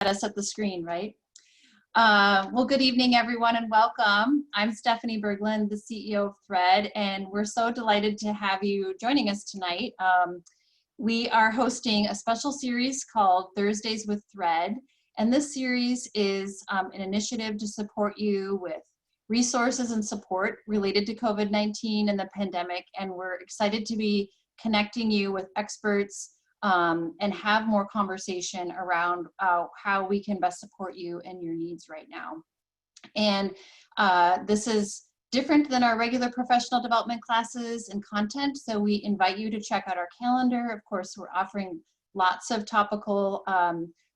us at the screen, right? Well, good evening, everyone, and welcome. I'm Stephanie Berglund, the CEO of Thread, and we're so delighted to have you joining us tonight. We are hosting a special series called Thursdays with Thread, and this series is an initiative to support you with resources and support related to COVID-19 and the pandemic, and we're excited to be connecting you with experts and have more conversation around how we can best support you and your needs right now. And this is different than our regular professional development classes and content, so we invite you to check out our calendar. Of course, we're offering lots of topical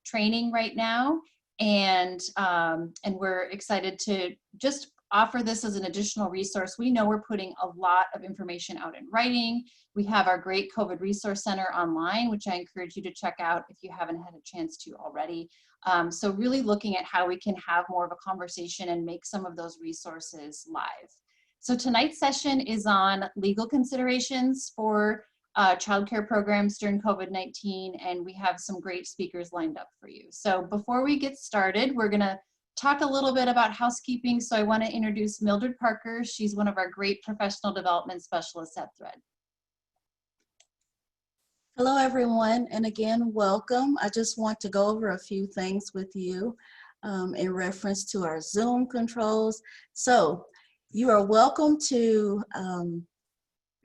training right now, and we're excited to just offer this as an additional resource. We know we're putting a lot of information out in writing. We have our great COVID Resource Center online, which I encourage you to check out if you haven't had a chance to already. So really looking at how we can have more of a conversation and make some of those resources live. So tonight's session is on legal considerations for childcare programs during COVID-19, and we have some great speakers lined up for you. So before we get started, we're gonna talk a little bit about housekeeping. So I want to introduce Mildred Parker. She's one of our great professional development specialists at Thread. Hello, everyone, and again, welcome. I just want to go over a few things with you in reference to our Zoom controls. So you are welcome to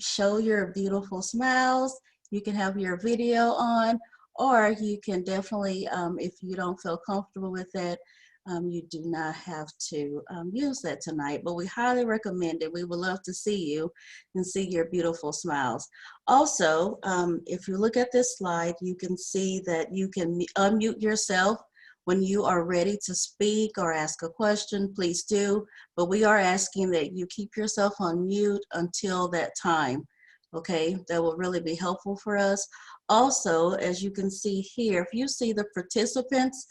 show your beautiful smiles. You can have your video on, or you can definitely, if you don't feel comfortable with it, you do not have to use that tonight, but we highly recommend it. We would love to see you and see your beautiful smiles. Also, if you look at this slide, you can see that you can unmute yourself when you are ready to speak or ask a question. Please do, but we are asking that you keep yourself on mute until that time, okay? That will really be helpful for us. Also, as you can see here, if you see the participants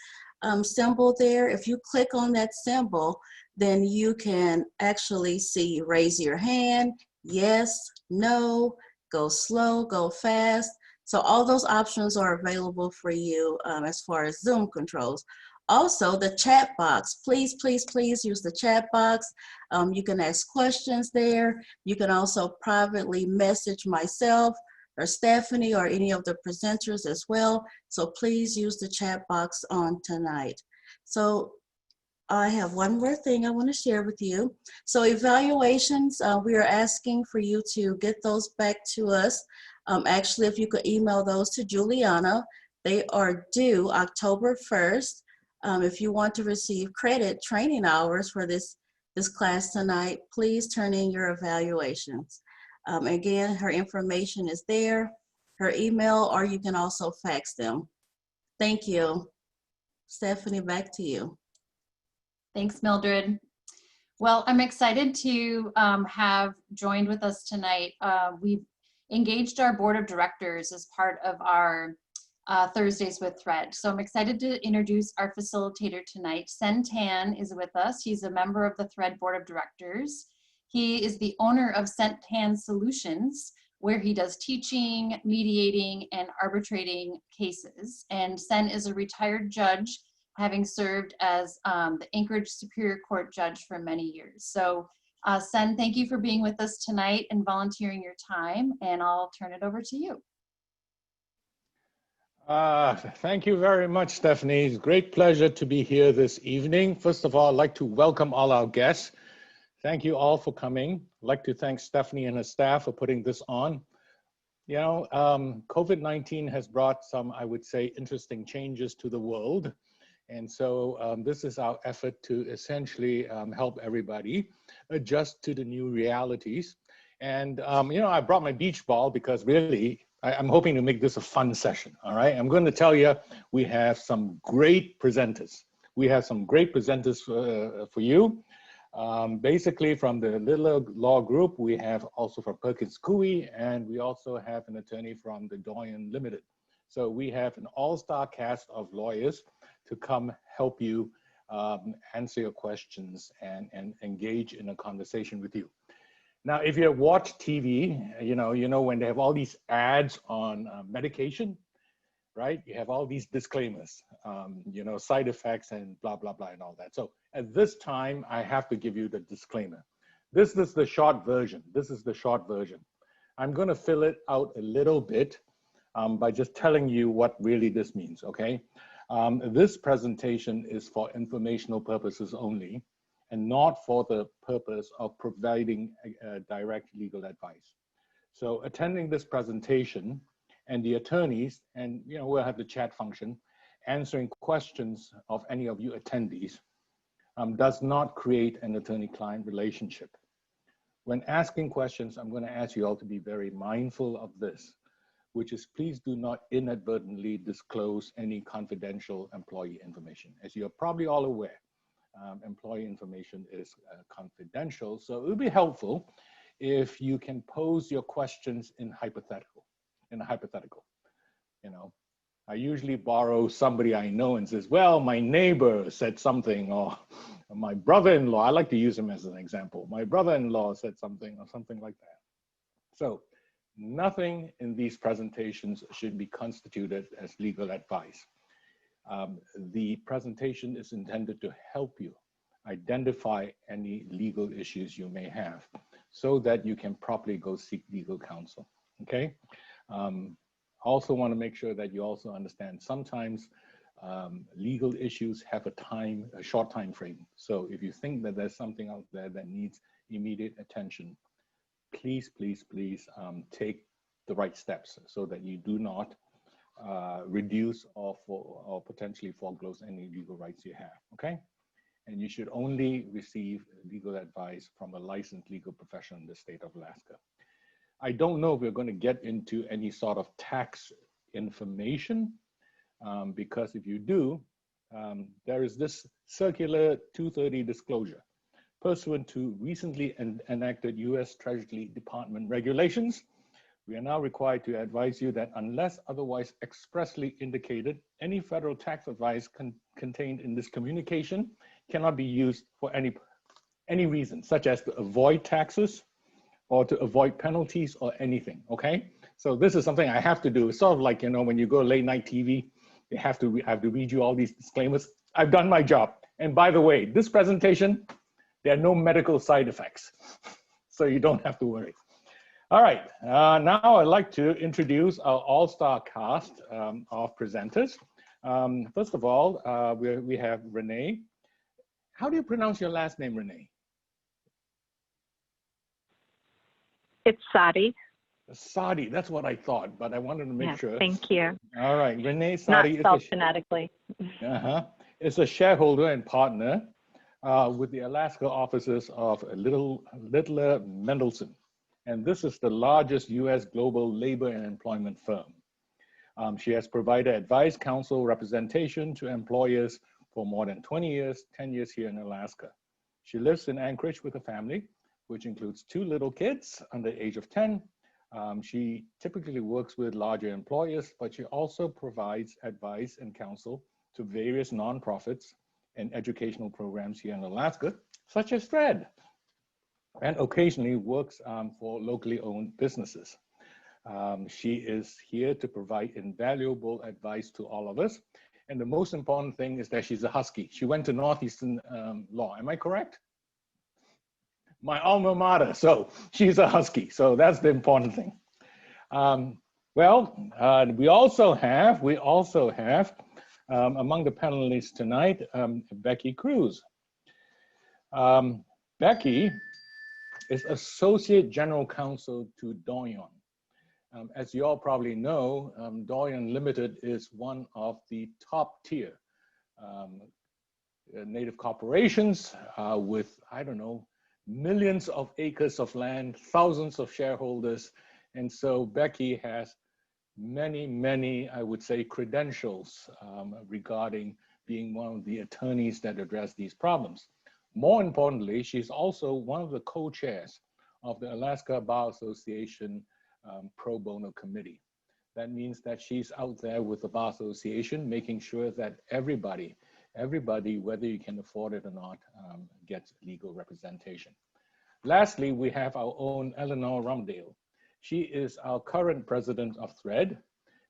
symbol there, if you click on that symbol, then you can actually see raise your hand, yes, no, go slow, go fast. So all those options are available for you as far as Zoom controls. Also, the chat box, please, please, please use the chat box. You can ask questions there. You can also privately message myself or Stephanie or any of the presenters as well. So please use the chat box on tonight. So I have one more thing I want to share with you. So evaluations, we are asking for you to get those back to us. Actually, if you could email those to Juliana, they are due October 1st. If you want to receive credit training hours for this class tonight, please turn in your evaluations. Again, her information is there, her email, or you can also fax them. Thank you. Stephanie, back to you. Thanks, Mildred. Well, I'm excited to have joined with us tonight. We've engaged our board of directors as part of our Thursdays with Thread. So I'm excited to introduce our facilitator tonight. Sen Tan is with us. He's a member of the Thread board of directors. He is the owner of Sen Tan Solutions, where he does teaching, mediating, and arbitrating cases. And Sen is a retired judge, having served as the Anchorage Superior Court judge for many years. So Sen, thank you for being with us tonight and volunteering your time, and I'll turn it over to you. Thank you very much, Stephanie. It's a great pleasure to be here this evening. First of all, I'd like to welcome all our guests. Thank you all for coming. I'd like to thank Stephanie and her staff for putting this on. You know, COVID-19 has brought some, I would say, interesting changes to the world. And so this is our effort to essentially help everybody adjust to the new realities. And, you know, I brought my beach ball because really, I'm hoping to make this a fun session, all right? I'm going to tell you, we have some great presenters. We have some great presenters for you. Basically from the Littler Law Group, we have also from Perkins Coie, and we also have an attorney from the Doyon Limited. So we have an all-star cast of lawyers to come help you answer your questions and engage in a conversation with you. Now, if you watch TV, you know when they have all these ads on medication, right? You have all these disclaimers, you know, side effects and blah, blah, blah, and all that. So at this time, I have to give you the disclaimer. This is the short version. This is the short version. I'm going to fill it out a little bit by just telling you what really this means, okay? This presentation is for informational purposes only and not for the purpose of providing direct legal advice. So attending this presentation and the attorneys, and you know, we'll have the chat function, answering questions of any of you attendees does not create an attorney-client relationship. When asking questions, I'm going to ask you all to be very mindful of this, which is please do not inadvertently disclose any confidential employee information. As you're probably all aware, employee information is confidential, so it would be helpful if you can pose your questions in a hypothetical. You know, I usually borrow somebody I know and says, well, my neighbor said something, or my brother-in-law, I like to use him as an example. My brother-in-law said something, or something like that. So nothing in these presentations should be constituted as legal advice. The presentation is intended to help you identify any legal issues you may have so that you can properly go seek legal counsel, okay? Also want to make sure that you also understand sometimes legal issues have a short time frame. So if you think that there's something out there that needs immediate attention, please, please, please take the right steps so that you do not reduce or potentially foreclose any legal rights you have, okay? And you should only receive legal advice from a licensed legal professional in the state of Alaska. I don't know if we're going to get into any sort of tax information because if you do, there is this circular 230 disclosure. Pursuant to recently enacted U.S. Treasury Department regulations, we are now required to advise you that unless otherwise expressly indicated, any federal tax advice contained in this communication cannot be used for any reason, such as to avoid taxes or to avoid penalties or anything, okay? So this is something I have to do. It's sort of like, you know, when you go late night TV, they have to read you all these disclaimers. I've done my job. And by the way, this presentation, there are no medical side effects, so you don't have to worry. All right, now I'd like to introduce our all-star cast of presenters. First of all, we have Renee. How do you pronounce your last name, Renee? It's Saade. Saade, that's what I thought, but I wanted to make sure. Thank you. All right, Renee Saade. Not spelled phonetically. Is a shareholder and partner with the Alaska offices of Littler Mendelson. And this is the largest US global labor and employment firm. She has provided advice, counsel, representation to employers for more than 20 years, 10 years here in Alaska. She lives in Anchorage with a family, which includes 2 little kids under the age of 10. She typically works with larger employers, but she also provides advice and counsel to various nonprofits and educational programs here in Alaska, such as THREAD, and occasionally works for locally owned businesses. She is here to provide invaluable advice to all of us. And the most important thing is that she's a Husky. She went to Northeastern Law, am I correct? My alma mater, so she's a Husky, so that's the important thing. We also have among the panelists tonight, Becky Kruse. Becky is Associate General Counsel to Doyon. As you all probably know, Doyon Limited is one of the top tier native corporations with, I don't know, millions of acres of land, thousands of shareholders. And so Becky has many, I would say, credentials regarding being one of the attorneys that address these problems. More importantly, she's also one of the co-chairs of the Alaska Bar Association Pro Bono Committee. That means that she's out there with the Bar Association, making sure that everybody, whether you can afford it or not, gets legal representation. Lastly, we have our own Elena Romerdahl. She is our current president of THREAD.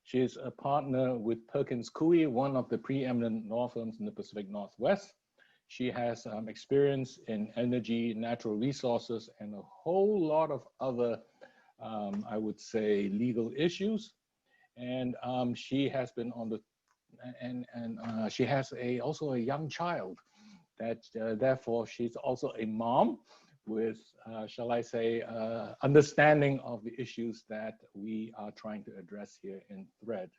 She's a partner with Perkins Coie, one of the preeminent law firms in the Pacific Northwest. She has experience in energy, natural resources, and a whole lot of other, I would say, legal issues. And she has been on the, she has also a young child that therefore she's also a mom with, shall I say, understanding of the issues that we are trying to address here in Thread.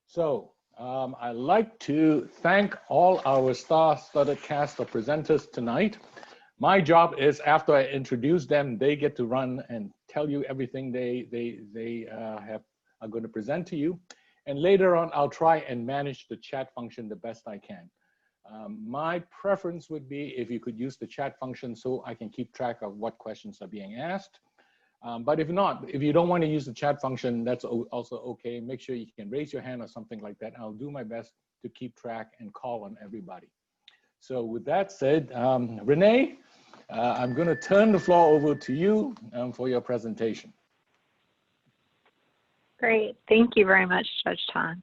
So I'd like to thank all our star-studded cast of presenters tonight. My job is, after I introduce them, they get to run and tell you everything they are going to present to you. And later on, I'll try and manage the chat function the best I can. My preference would be if you could use the chat function so I can keep track of what questions are being asked. But if not, if you don't want to use the chat function, that's also okay. Make sure you can raise your hand or something like that. I'll do my best to keep track and call on everybody. So with that said, Renee, I'm going to turn the floor over to you for your presentation. Great. Thank you very much, Judge Tan.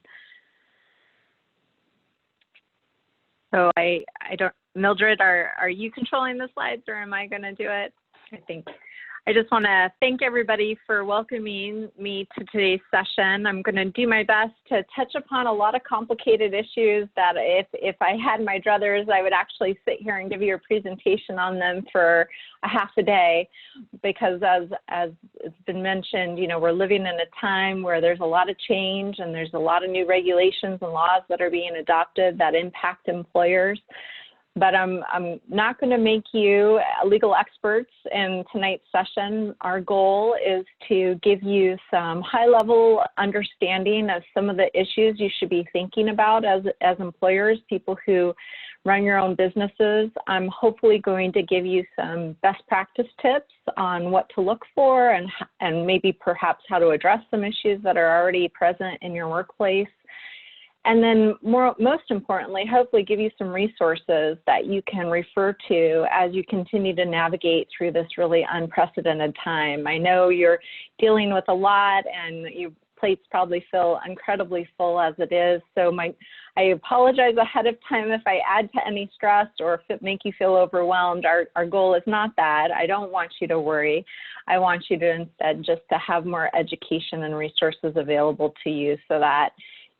So I don't, Mildred, are you controlling the slides or am I going to do it? I just want to thank everybody for welcoming me to today's session. I'm going to do my best to touch upon a lot of complicated issues that if I had my druthers, I would actually sit here and give you a presentation on them for a half a day, because as it's been mentioned, you know, we're living in a time where there's a lot of change and there's a lot of new regulations and laws that are being adopted that impact employers. But I'm not going to make you legal experts in tonight's session. Our goal is to give you some high-level understanding of some of the issues you should be thinking about as employers, people who run your own businesses. I'm hopefully going to give you some best practice tips on what to look for and maybe perhaps how to address some issues that are already present in your workplace. And then most importantly, hopefully give you some resources that you can refer to as you continue to navigate through this really unprecedented time. I know you're dealing with a lot and your plates probably feel incredibly full as it is. So I apologize ahead of time if I add to any stress or if it make you feel overwhelmed. Our goal is not that. I don't want you to worry. I want you to instead just to have more education and resources available to you so that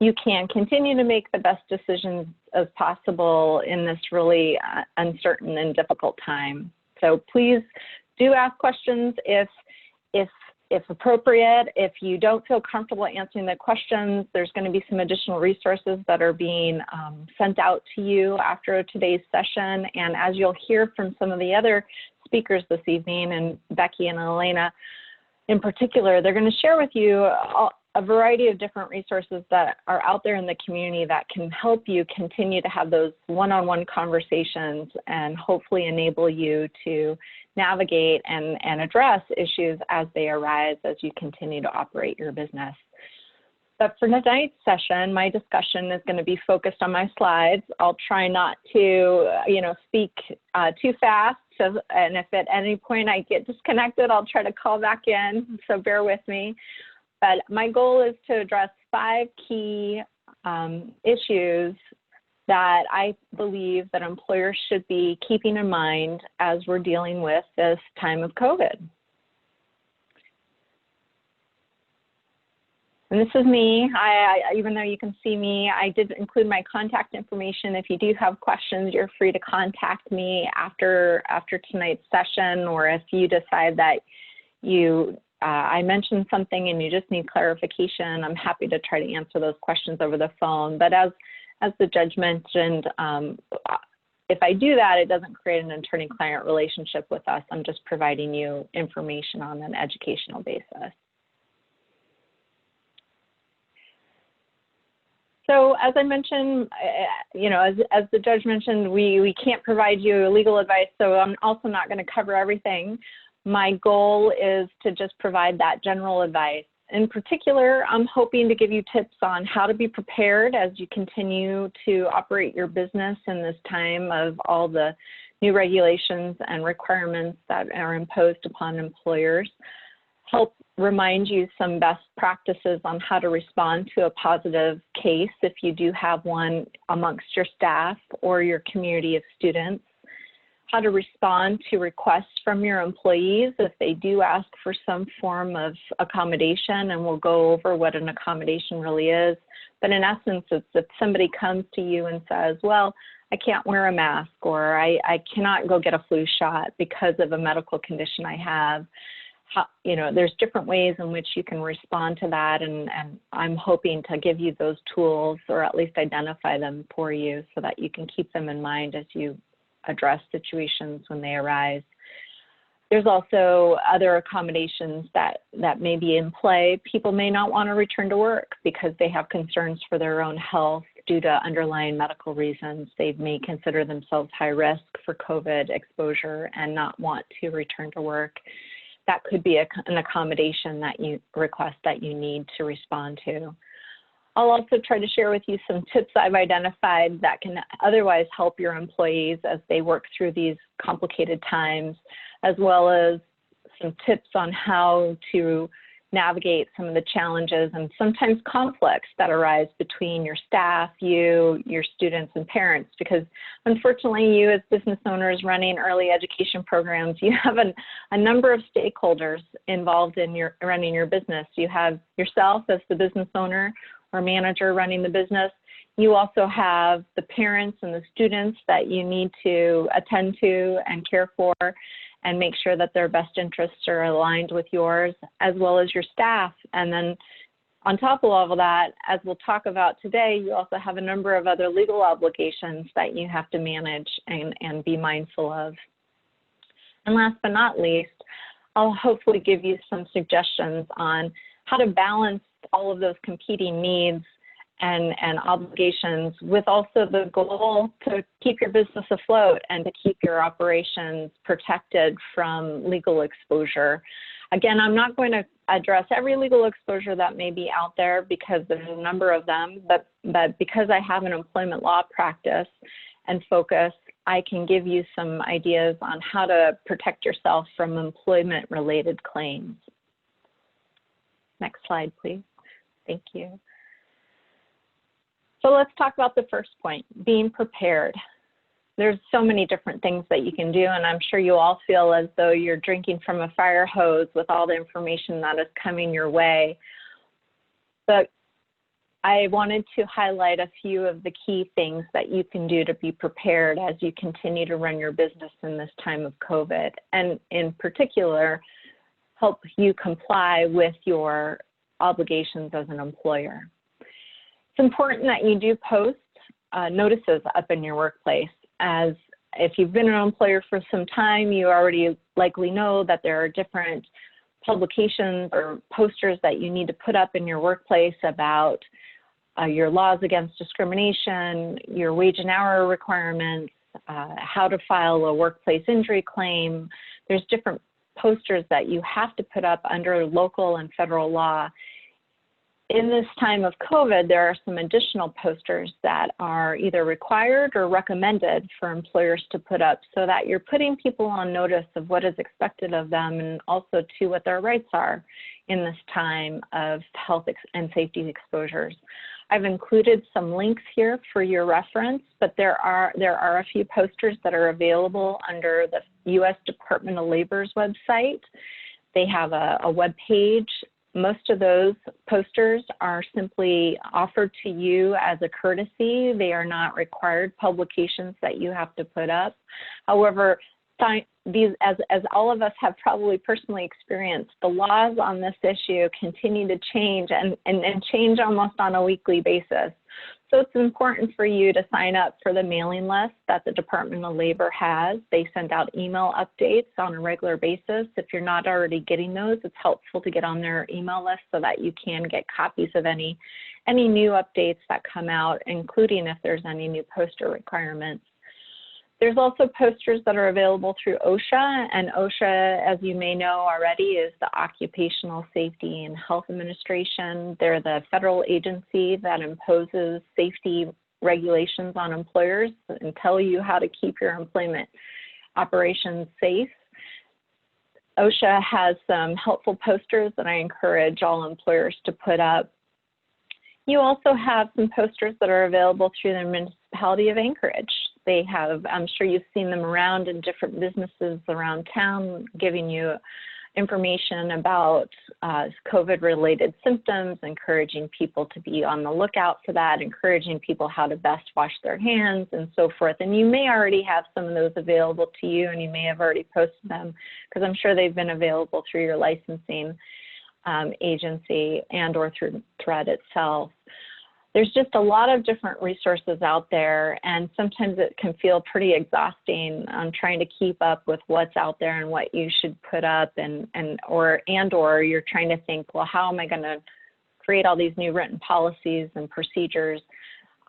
you can continue to make the best decisions as possible in this really uncertain and difficult time. So please do ask questions if appropriate. If you don't feel comfortable answering the questions, there's going to be some additional resources that are being sent out to you after today's session. And as you'll hear from some of the other speakers this evening, and Becky and Elena in particular, they're going to share with you a variety of different resources that are out there in the community that can help you continue to have those one-on-one conversations and hopefully enable you to navigate and address issues as they arise as you continue to operate your business. But for tonight's session, my discussion is going to be focused on my slides. I'll try not to, speak too fast. So, and if at any point I get disconnected, I'll try to call back in. So bear with me. But my goal is to address 5 key issues that I believe that employers should be keeping in mind as we're dealing with this time of COVID. And this is me. Even though you can see me, I did include my contact information. If you do have questions, you're free to contact me after tonight's session, or if you decide that I mentioned something and you just need clarification, I'm happy to try to answer those questions over the phone. But as the judge mentioned, if I do that, it doesn't create an attorney-client relationship with us. I'm just providing you information on an educational basis. So as I mentioned, as the judge mentioned, we can't provide you legal advice, so I'm also not going to cover everything. My goal is to just provide that general advice. In particular, I'm hoping to give you tips on how to be prepared as you continue to operate your business in this time of all the new regulations and requirements that are imposed upon employers. Help remind you some best practices on how to respond to a positive case if you do have one amongst your staff or your community of students, how to respond to requests from your employees if they do ask for some form of accommodation, and we'll go over what an accommodation really is. But in essence, it's if somebody comes to you and says, well, I can't wear a mask, or I cannot go get a flu shot because of a medical condition I have. There's different ways in which you can respond to that, and I'm hoping to give you those tools, or at least identify them for you so that you can keep them in mind as you address situations when they arise. There's also other accommodations that may be in play. People may not want to return to work because they have concerns for their own health due to underlying medical reasons. They may consider themselves high risk for COVID exposure and not want to return to work. That could be an accommodation that you request that you need to respond to. I'll also try to share with you some tips I've identified that can otherwise help your employees as they work through these complicated times, as well as some tips on how to navigate some of the challenges and sometimes conflicts that arise between your staff, your students, and parents, because unfortunately you as business owners running early education programs, you have a number of stakeholders involved in running your business. You have yourself as the business owner or manager running the business. You also have the parents and the students that you need to attend to and care for and make sure that their best interests are aligned with yours, as well as your staff. And then on top of all of that, as we'll talk about today, you also have a number of other legal obligations that you have to manage and be mindful of. And last but not least, I'll hopefully give you some suggestions on how to balance all of those competing needs and obligations, with also the goal to keep your business afloat and to keep your operations protected from legal exposure. Again, I'm not going to address every legal exposure that may be out there because there's a number of them, but because I have an employment law practice and focus, I can give you some ideas on how to protect yourself from employment-related claims. Next slide, please. Thank you. So let's talk about the first point, being prepared. There's so many different things that you can do, and I'm sure you all feel as though you're drinking from a fire hose with all the information that is coming your way. But I wanted to highlight a few of the key things that you can do to be prepared as you continue to run your business in this time of COVID, and in particular, help you comply with your obligations as an employer. It's important that you do post notices up in your workplace, as if you've been an employer for some time, you already likely know that there are different publications or posters that you need to put up in your workplace about your laws against discrimination, your wage and hour requirements, how to file a workplace injury claim. There's different posters that you have to put up under local and federal law. In this time of COVID, there are some additional posters that are either required or recommended for employers to put up so that you're putting people on notice of what is expected of them and also to what their rights are in this time of health and safety exposures. I've included some links here for your reference, but there are a few posters that are available under the U.S. Department of Labor's website. They have a web page. Most of those posters are simply offered to you as a courtesy. They are not required publications that you have to put up. However, these, as all of us have probably personally experienced, the laws on this issue continue to change and change almost on a weekly basis. So it's important for you to sign up for the mailing list that the Department of Labor has. They send out email updates on a regular basis. If you're not already getting those, it's helpful to get on their email list so that you can get copies of any new updates that come out, including if there's any new poster requirements. There's also posters that are available through OSHA, and OSHA, as you may know already, is the Occupational Safety and Health Administration. They're the federal agency that imposes safety regulations on employers and tell you how to keep your employment operations safe. OSHA has some helpful posters that I encourage all employers to put up. You also have some posters that are available through the municipality of Anchorage. They have, I'm sure you've seen them around in different businesses around town, giving you information about COVID-related symptoms, encouraging people to be on the lookout for that, encouraging people how to best wash their hands and so forth. And you may already have some of those available to you, and you may have already posted them, because I'm sure they've been available through your licensing agency and or through Thread itself. There's just a lot of different resources out there, and sometimes it can feel pretty exhausting on trying to keep up with what's out there and what you should put up, or you're trying to think, well, how am I going to create all these new written policies and procedures?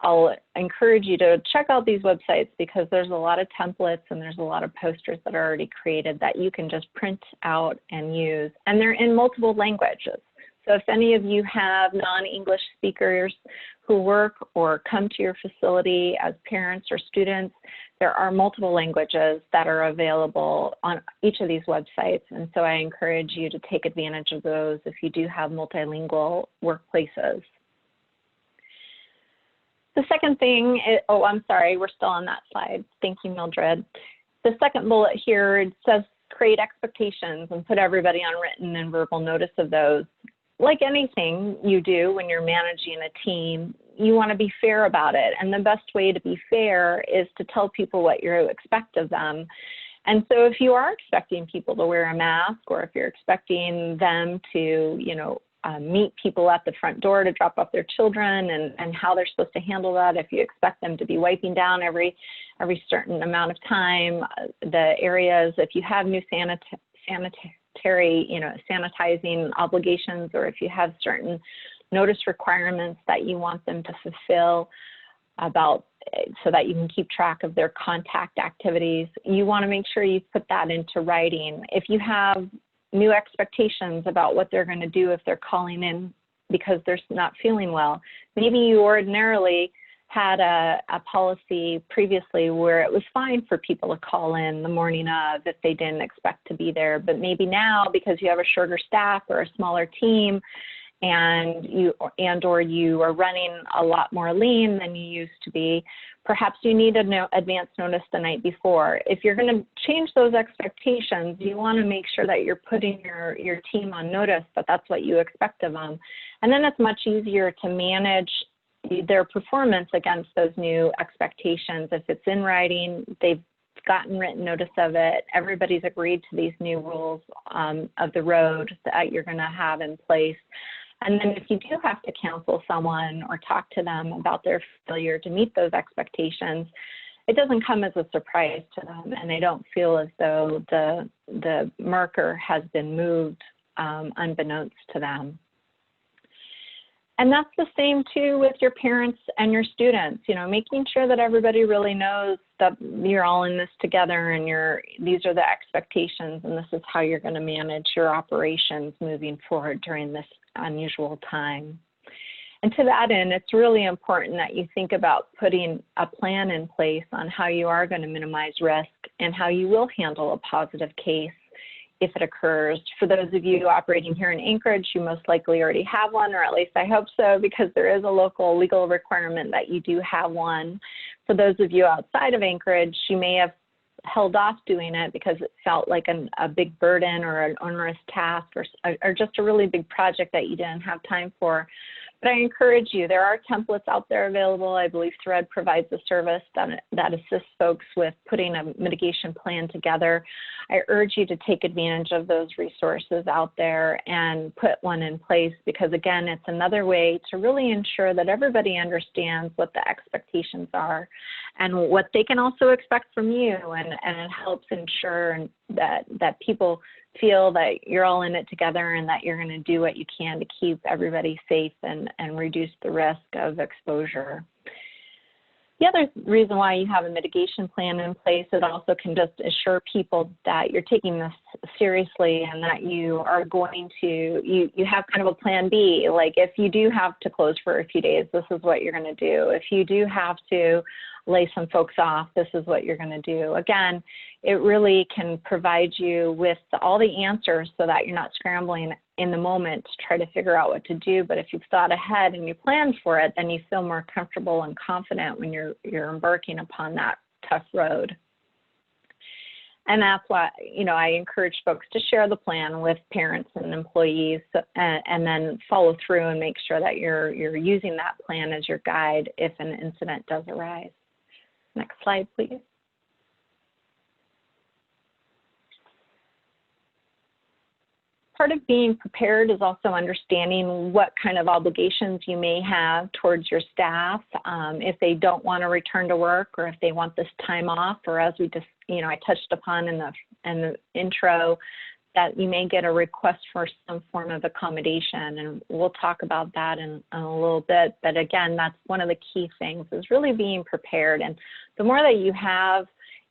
I'll encourage you to check out these websites, because there's a lot of templates and there's a lot of posters that are already created that you can just print out and use, and they're in multiple languages. So if any of you have non-English speakers who work or come to your facility as parents or students, there are multiple languages that are available on each of these websites. And so I encourage you to take advantage of those if you do have multilingual workplaces. The second thing is, oh, I'm sorry, we're still on that slide. Thank you, Mildred. The second bullet here, it says create expectations and put everybody on written and verbal notice of those. Like anything you do when you're managing a team, you want to be fair about it. And the best way to be fair is to tell people what you expect of them. And so if you are expecting people to wear a mask, or if you're expecting them to, meet people at the front door to drop off their children, and how they're supposed to handle that, if you expect them to be wiping down every certain amount of time, the areas, if you have new sanitizing obligations, or if you have certain notice requirements that you want them to fulfill so that you can keep track of their contact activities, you want to make sure you put that into writing. If you have new expectations about what they're going to do if they're calling in because they're not feeling well, maybe you ordinarily had a policy previously where it was fine for people to call in the morning of if they didn't expect to be there. But maybe now, because you have a shorter staff or a smaller team, and you are running a lot more lean than you used to be, perhaps you need advance notice the night before. If you're going to change those expectations, you want to make sure that you're putting your team on notice that that's what you expect of them. And then it's much easier to manage their performance against those new expectations. If it's in writing, they've gotten written notice of it, everybody's agreed to these new rules of the road that you're going to have in place. And then if you do have to counsel someone or talk to them about their failure to meet those expectations, it doesn't come as a surprise to them, and they don't feel as though the marker has been moved unbeknownst to them. And that's the same too with your parents and your students, making sure that everybody really knows that you're all in this together, and these are the expectations, and this is how you're going to manage your operations moving forward during this unusual time. And to that end, it's really important that you think about putting a plan in place on how you are going to minimize risk and how you will handle a positive case if it occurs. For those of you operating here in Anchorage, you most likely already have one, or at least I hope so, because there is a local legal requirement that you do have one. For those of you outside of Anchorage, you may have held off doing it because it felt like a big burden or an onerous task, or just a really big project that you didn't have time for. But I encourage you, there are templates out there available. I believe Thread provides a service that assists folks with putting a mitigation plan together. I urge you to take advantage of those resources out there and put one in place, because again, it's another way to really ensure that everybody understands what the expectations are and what they can also expect from you. And it helps ensure that people feel that you're all in it together and that you're going to do what you can to keep everybody safe and reduce the risk of exposure. The other reason why you have a mitigation plan in place, it also can just assure people that you're taking this seriously and that you are going to, you have kind of a plan B. Like if you do have to close for a few days, this is what you're going to do. If you do have to lay some folks off, this is what you're going to do. Again, it really can provide you with all the answers so that you're not scrambling in the moment to try to figure out what to do. But if you've thought ahead and you planned for it, then you feel more comfortable and confident when you're embarking upon that tough road. And that's why, you know, I encourage folks to share the plan with parents and employees, and then follow through and make sure that you're using that plan as your guide if an incident does arise. Next slide, please. Part of being prepared is also understanding what kind of obligations you may have towards your staff, if they don't want to return to work, or if they want this time off, or as we just, you know, I touched upon in the intro, that you may get a request for some form of accommodation, and we'll talk about that in a little bit. But again, that's one of the key things, is really being prepared. And the more that you have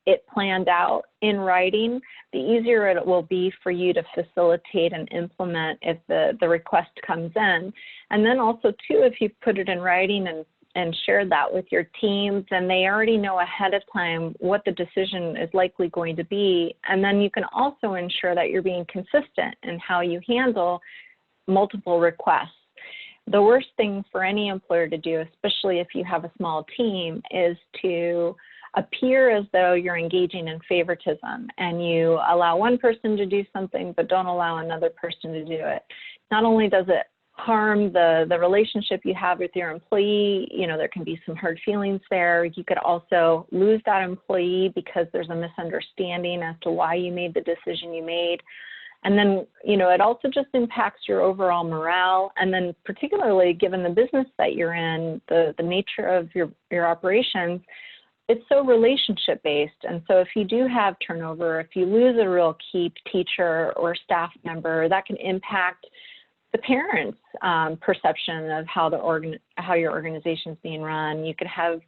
it planned out in writing, the easier it will be for you to facilitate and implement if the request comes in. And then also too, if you put it in writing and share that with your team, then they already know ahead of time what the decision is likely going to be. And then you can also ensure that you're being consistent in how you handle multiple requests. The worst thing for any employer to do, especially if you have a small team, is to appear as though you're engaging in favoritism and you allow one person to do something but don't allow another person to do it. Not only does it harm the relationship you have with your employee, you know, there can be some hurt feelings there. You could also lose that employee because there's a misunderstanding as to why you made the decision you made. And then, you know, it also just impacts your overall morale. And then particularly given the business that you're in, the nature of your operations, it's so relationship based. And so if you do have turnover, if you lose a real key teacher or staff member, that can impact the parents' perception of how your organization is being run. You could have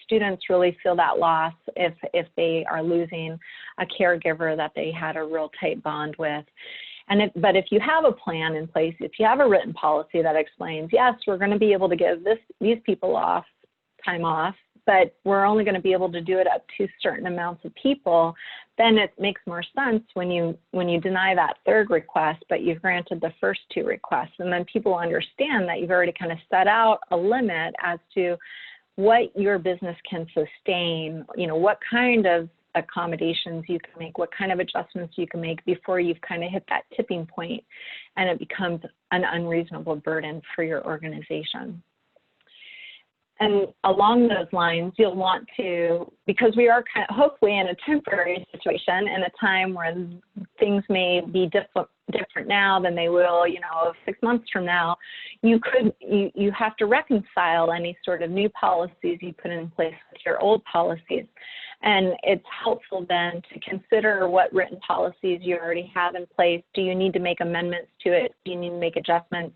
students really feel that loss if they are losing a caregiver that they had a real tight bond with. But if you have a plan in place, if you have a written policy that explains, yes, we're going to be able to give these people time off, but we're only going to be able to do it up to certain amounts of people, then it makes more sense when you deny that third request, but you've granted the first two requests. And then people understand that you've already kind of set out a limit as to what your business can sustain, you know, what kind of accommodations you can make, what kind of adjustments you can make before you've kind of hit that tipping point and it becomes an unreasonable burden for your organization. And along those lines, you'll want to, because we are kind of hopefully in a temporary situation in a time where things may be different now than they will, you know, 6 months from now, you have to reconcile any sort of new policies you put in place with your old policies. And it's helpful then to consider what written policies you already have in place. Do you need to make amendments to it? Do you need to make adjustments?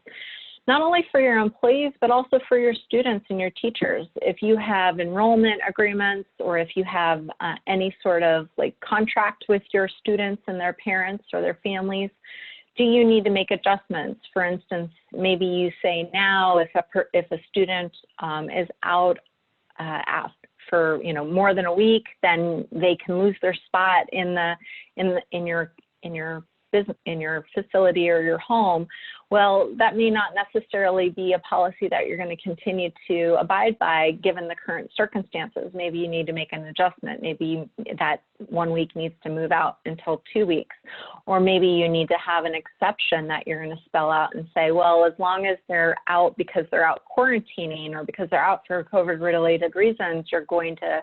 Not only for your employees, but also for your students and your teachers. If you have enrollment agreements or if you have any sort of like contract with your students and their parents or their families, do you need to make adjustments? For instance, maybe you say now if a student is out for more than a week, then they can lose their spot in your facility or your home. Well, that may not necessarily be a policy that you're going to continue to abide by given the current circumstances. Maybe you need to make an adjustment. Maybe that 1 week needs to move out until 2 weeks. Or maybe you need to have an exception that you're going to spell out and say, well, as long as they're out because they're out quarantining or because they're out for COVID-related reasons, you're going to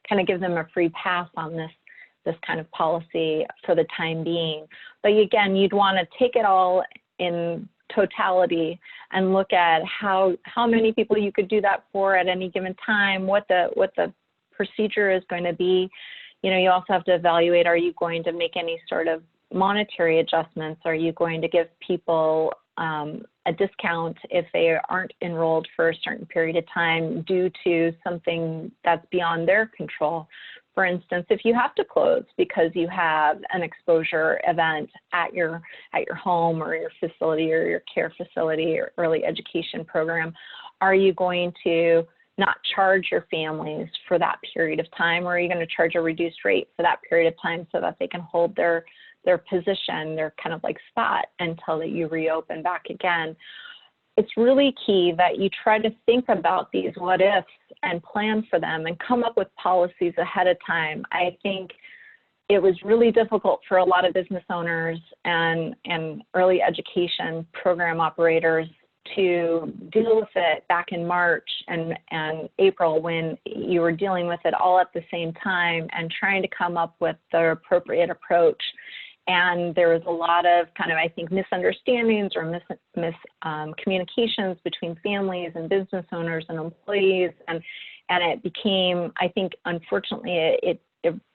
kind of give them a free pass on this kind of policy for the time being. But again, you'd want to take it all in totality and look at how many people you could do that for at any given time, what the procedure is going to be. You also have to evaluate, are you going to make any sort of monetary adjustments? Are you going to give people a discount if they aren't enrolled for a certain period of time due to something that's beyond their control? For instance, if you have to close because you have an exposure event at your home or your facility or your care facility or early education program, are you going to not charge your families for that period of time, or are you going to charge a reduced rate for that period of time so that they can hold their position, their kind of like spot until that you reopen back again? It's really key that you try to think about these what ifs and plan for them and come up with policies ahead of time. I think it was really difficult for a lot of business owners and early education program operators to deal with it back in March and April, when you were dealing with it all at the same time and trying to come up with the appropriate approach. And there was a lot of kind of, I think, misunderstandings or miscommunications between families and business owners and employees. And it became, I think, unfortunately, it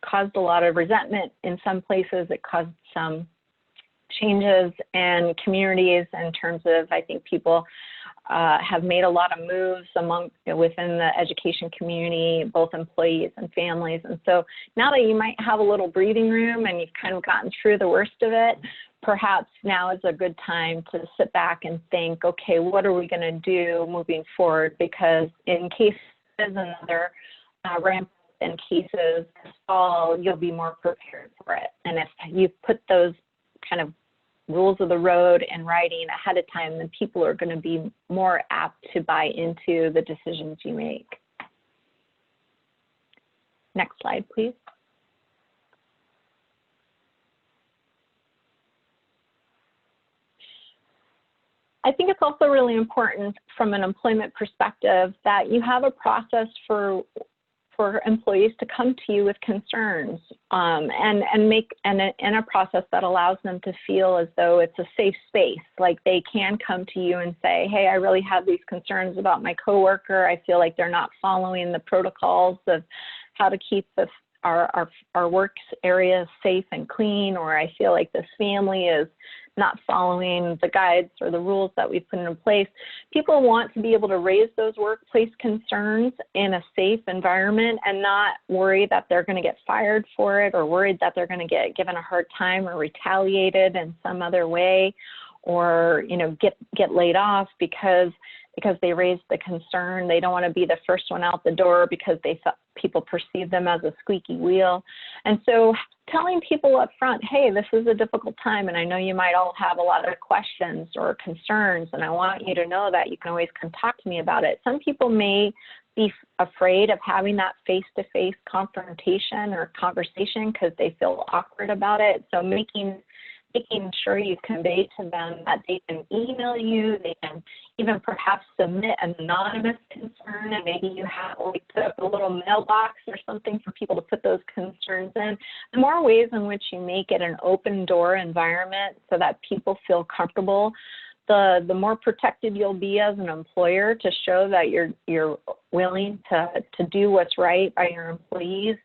caused a lot of resentment in some places. It caused some changes in communities in terms of, I think people have made a lot of moves within the education community, both employees and families. And so now that you might have a little breathing room and you've kind of gotten through the worst of it, perhaps now is a good time to sit back and think, okay, what are we going to do moving forward? Because in case there's another ramp in cases this fall, you'll be more prepared for it. And if you put those kind of rules of the road in writing ahead of time, then people are going to be more apt to buy into the decisions you make. Next slide, please. I think it's also really important from an employment perspective that you have a process for employees to come to you with concerns and make a process that allows them to feel as though it's a safe space. Like they can come to you and say, hey, I really have these concerns about my coworker. I feel like they're not following the protocols of how to keep our work area safe and clean, or I feel like this family is not following the guides or the rules that we've put in place. People want to be able to raise those workplace concerns in a safe environment and not worry that they're going to get fired for it, or worried that they're going to get given a hard time or retaliated in some other way, or get laid off because they raised the concern. They don't want to be the first one out the door because they thought people perceive them as a squeaky wheel. And so telling people up front, hey, this is a difficult time, and I know you might all have a lot of questions or concerns, and I want you to know that you can always come talk to me about it. Some people may be afraid of having that face-to-face confrontation or conversation because they feel awkward about it. So making sure you convey to them that they can email you, they can even perhaps submit an anonymous concern, and maybe you have put up a little mailbox or something for people to put those concerns in. The more ways in which you make it an open door environment so that people feel comfortable, the more protected you'll be as an employer to show that you're willing to do what's right by your employees,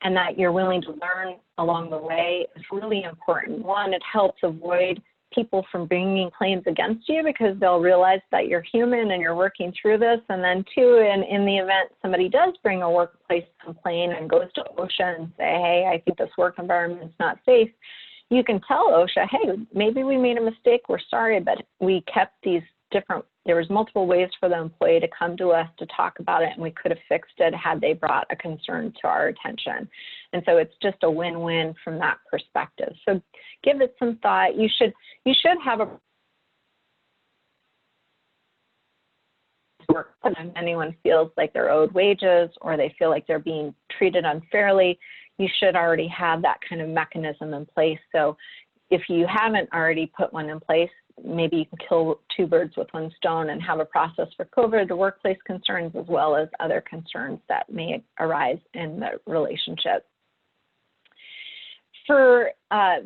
and that you're willing to learn along the way. Is really important. One, it helps avoid people from bringing claims against you because they'll realize that you're human and you're working through this. And then two, in the event somebody does bring a workplace complaint and goes to OSHA and say, hey, I think this work environment is not safe, you can tell OSHA, hey, maybe we made a mistake, we're sorry, but we kept these there was multiple ways for the employee to come to us to talk about it, and we could have fixed it had they brought a concern to our attention. And so it's just a win-win from that perspective. So give it some thought. You should have a work when anyone feels like they're owed wages or they feel like they're being treated unfairly. You should already have that kind of mechanism in place. So if you haven't already put one in place, maybe you can kill two birds with one stone and have a process for COVID, the workplace concerns, as well as other concerns that may arise in the relationship. For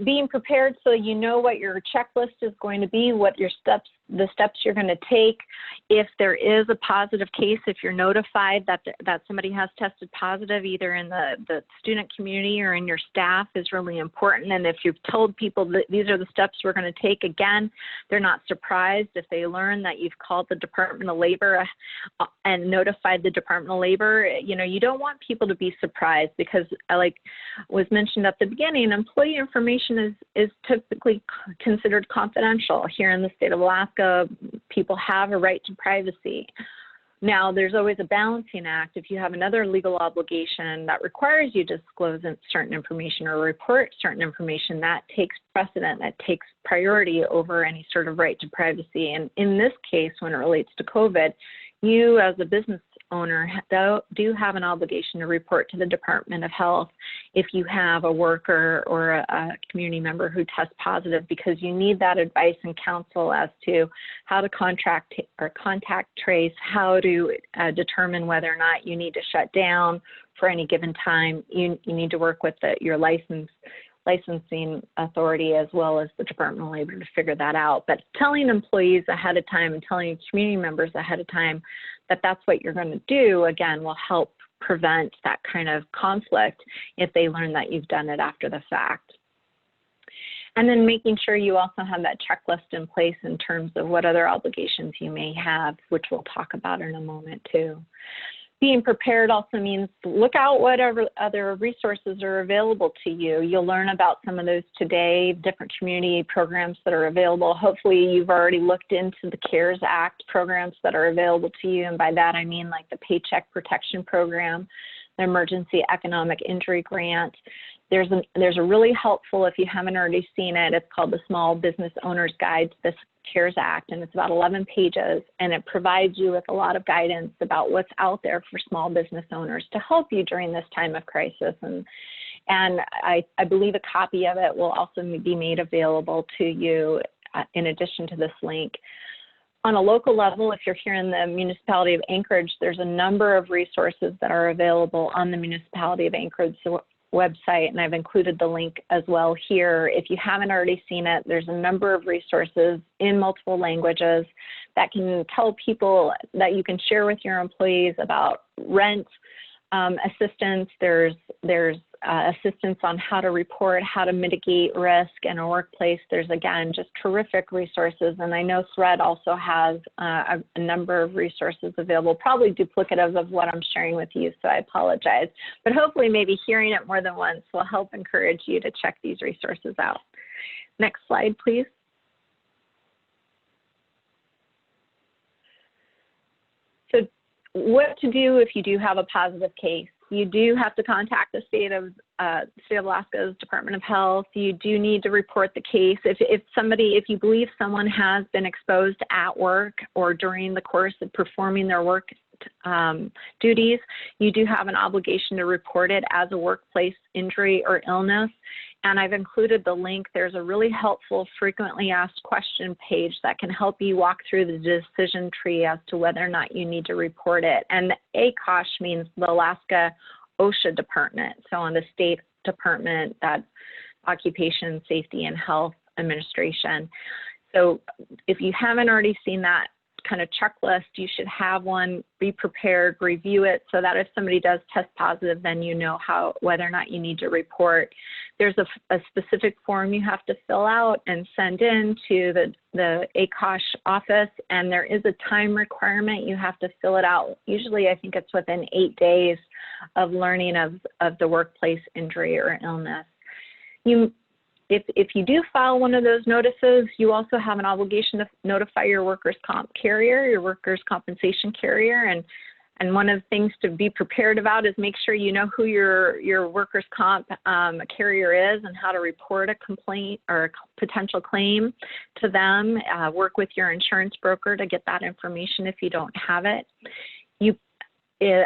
being prepared, so you know what your checklist is going to be, what the steps you're going to take. If there is a positive case, if you're notified that somebody has tested positive, either in the student community or in your staff, is really important. And if you've told people that these are the steps we're going to take, again, they're not surprised if they learn that you've called the Department of Labor and notified the Department of Labor. You don't want people to be surprised because, like was mentioned at the beginning, employee information is typically considered confidential. Here in the state of Alaska, people have a right to privacy. Now, there's always a balancing act. If you have another legal obligation that requires you to disclose certain information or report certain information, that takes precedent, that takes priority over any sort of right to privacy. And in this case, when it relates to COVID, you as a business owner do have an obligation to report to the Department of Health if you have a worker or a community member who tests positive, because you need that advice and counsel as to how to contact trace, how to determine whether or not you need to shut down for any given time. You need to work with your licensing authority as well as the Department of Labor to figure that out. But telling employees ahead of time and telling community members ahead of time that that's what you're going to do, again, will help prevent that kind of conflict if they learn that you've done it after the fact. And then making sure you also have that checklist in place in terms of what other obligations you may have, which we'll talk about in a moment too. Being prepared also means look out whatever other resources are available to you. You'll learn about some of those today, different community programs that are available. Hopefully you've already looked into the CARES Act programs that are available to you. And by that, I mean like the Paycheck Protection Program, the Emergency Economic Injury Grant. There's a really helpful, if you haven't already seen it, it's called the Small Business Owner's Guide to the CARES Act, and it's about 11 pages, and it provides you with a lot of guidance about what's out there for small business owners to help you during this time of crisis. And I believe a copy of it will also be made available to you in addition to this link. On a local level, if you're here in the municipality of Anchorage, there's a number of resources that are available on the municipality of Anchorage website, and I've included the link as well here. If you haven't already seen it, there's a number of resources in multiple languages that can tell people that you can share with your employees about rent assistance. There's assistance on how to report, how to mitigate risk in a workplace. There's, again, just terrific resources. And I know Thread also has a number of resources available, probably duplicative of what I'm sharing with you, so I apologize. But hopefully maybe hearing it more than once will help encourage you to check these resources out. Next slide, please. So what to do if you do have a positive case? You do have to contact the state of Alaska's Department of Health. You do need to report the case. If you believe someone has been exposed at work or during the course of performing their work duties, you do have an obligation to report it as a workplace injury or illness. And I've included the link. There's a really helpful frequently asked question page that can help you walk through the decision tree as to whether or not you need to report it. And the ACOSH means the Alaska OSHA Department. So on the state department, that Occupation Safety and Health Administration. So if you haven't already seen that kind of checklist, you should have one, be prepared, review it so that if somebody does test positive, then you know whether or not you need to report. There's a specific form you have to fill out and send in to the ACOSH office, and there is a time requirement. You have to fill it out. Usually I think it's within 8 days of learning of the workplace injury or illness. If you do file one of those notices, you also have an obligation to notify your workers' comp carrier, your workers' compensation carrier, and one of the things to be prepared about is make sure you know who your workers' comp carrier is and how to report a complaint or a potential claim to them. Work with your insurance broker to get that information if you don't have it.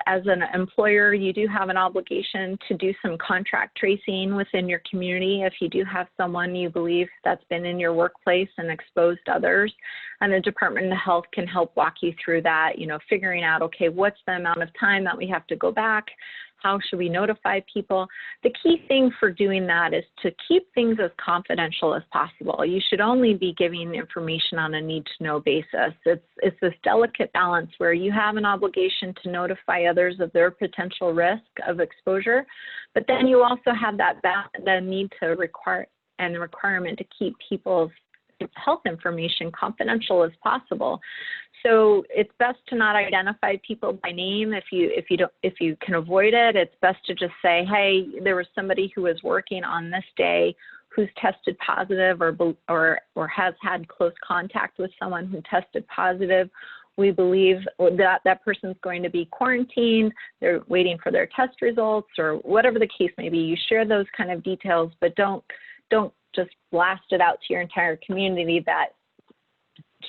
As an employer, you do have an obligation to do some contract tracing within your community if you do have someone you believe that's been in your workplace and exposed others. And the Department of Health can help walk you through that, figuring out, okay, what's the amount of time that we have to go back? How should we notify people? The key thing for doing that is to keep things as confidential as possible. You should only be giving information on a need-to-know basis. It's this delicate balance where you have an obligation to notify others of their potential risk of exposure, but then you also have the need to require and the requirement to keep people's health information confidential as possible. So it's best to not identify people by name if you can avoid it. It's best to just say, hey, there was somebody who was working on this day who's tested positive or has had close contact with someone who tested positive. we believe that that person's going to be quarantined, they're waiting for their test results, or whatever the case may be. You share those kind of details, but don't just blast it out to your entire community that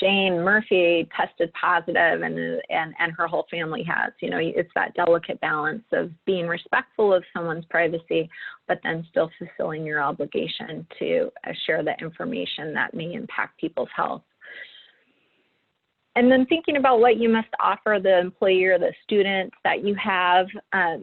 Jane Murphy tested positive and her whole family has. You know, it's that delicate balance of being respectful of someone's privacy, but then still fulfilling your obligation to share the information that may impact people's health. And then thinking about what you must offer the employee or the student that you have.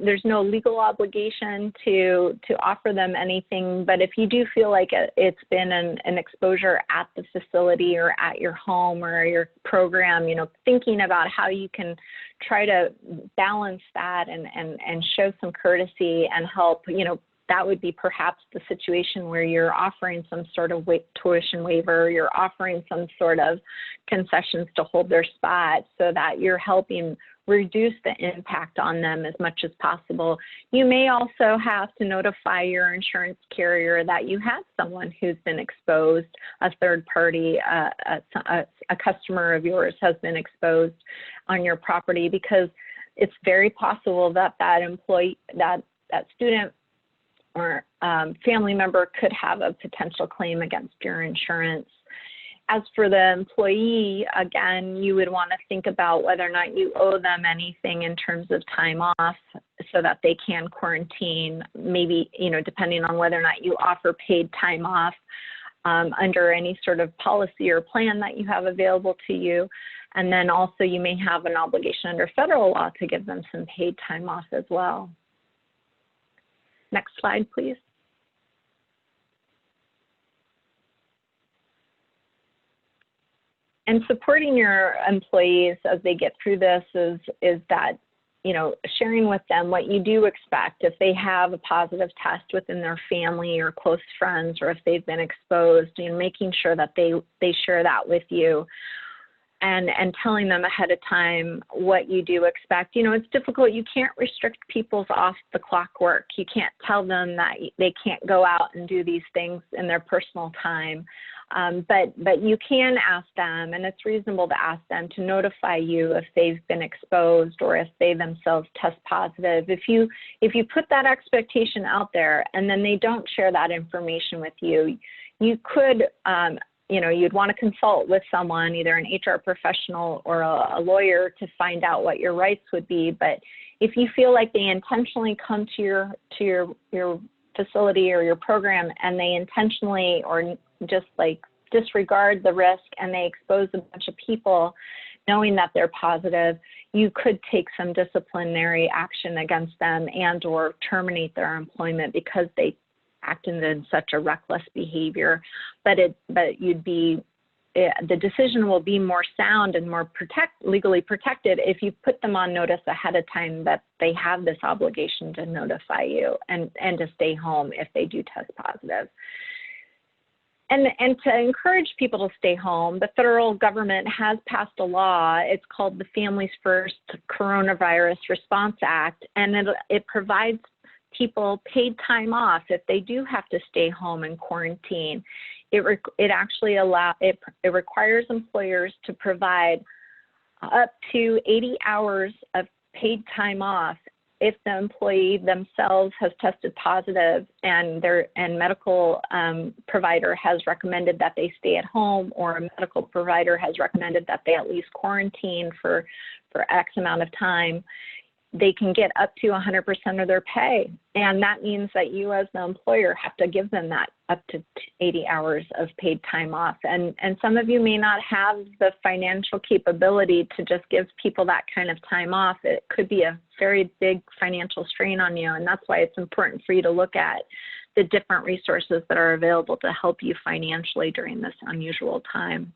There's no legal obligation to offer them anything, but if you do feel like it's been an exposure at the facility or at your home or your program, you know, thinking about how you can try to balance that and show some courtesy and help, you know, that would be perhaps the situation where you're offering some sort of tuition waiver, you're offering some sort of concessions to hold their spot so that you're helping reduce the impact on them as much as possible. You may also have to notify your insurance carrier that you have someone who's been exposed, a third party, a customer of yours has been exposed on your property, because it's very possible that that employee, that student or family member could have a potential claim against your insurance. As for the employee, again, you would want to think about whether or not you owe them anything in terms of time off so that they can quarantine, maybe, you know, depending on whether or not you offer paid time off under any sort of policy or plan that you have available to you. And then also you may have an obligation under federal law to give them some paid time off as well. Next slide, please. And supporting your employees as they get through this is that, you know, sharing with them what you do expect if they have a positive test within their family or close friends, or if they've been exposed, and making sure that they share that with you. And telling them ahead of time what you do expect. You know, it's difficult. You can't restrict people's off the clock work. You can't tell them that they can't go out and do these things in their personal time. But you can ask them, and it's reasonable to ask them to notify you if they've been exposed or if they themselves test positive. If you put that expectation out there and then they don't share that information with you, you could, you know, you'd want to consult with someone, either an HR professional or a lawyer, to find out what your rights would be. But if you feel like they intentionally come to your facility or your program and they intentionally or just like disregard the risk and they expose a bunch of people, knowing that they're positive, you could take some disciplinary action against them and or terminate their employment because they acted in such a reckless behavior. But you'd be, the decision will be more sound and more legally protected if you put them on notice ahead of time that they have this obligation to notify you and to stay home if they do test positive. And to encourage people to stay home, the federal government has passed a law. It's called the Families First Coronavirus Response Act, and it provides people paid time off if they do have to stay home and quarantine. It requires employers to provide up to 80 hours of paid time off if the employee themselves has tested positive and medical provider has recommended that they stay at home, or a medical provider has recommended that they at least quarantine for X amount of time. They can get up to 100% of their pay. And that means that you as the employer have to give them that up to 80 hours of paid time off. And some of you may not have the financial capability to just give people that kind of time off. It could be a very big financial strain on you. And that's why it's important for you to look at the different resources that are available to help you financially during this unusual time.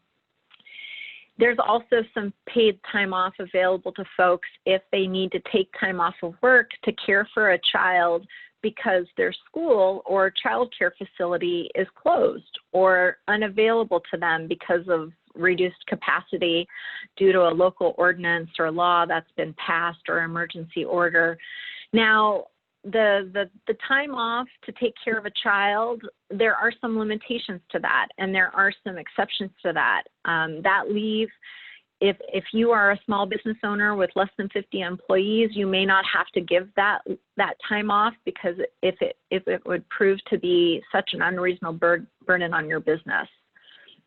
There's also some paid time off available to folks if they need to take time off of work to care for a child because their school or child care facility is closed or unavailable to them because of reduced capacity due to a local ordinance or law that's been passed or emergency order. Now, the time off to take care of a child, there are some limitations to that, and there are some exceptions to that. That leave if you are a small business owner with less than 50 employees, you may not have to give that time off, because if it would prove to be such an unreasonable burden on your business.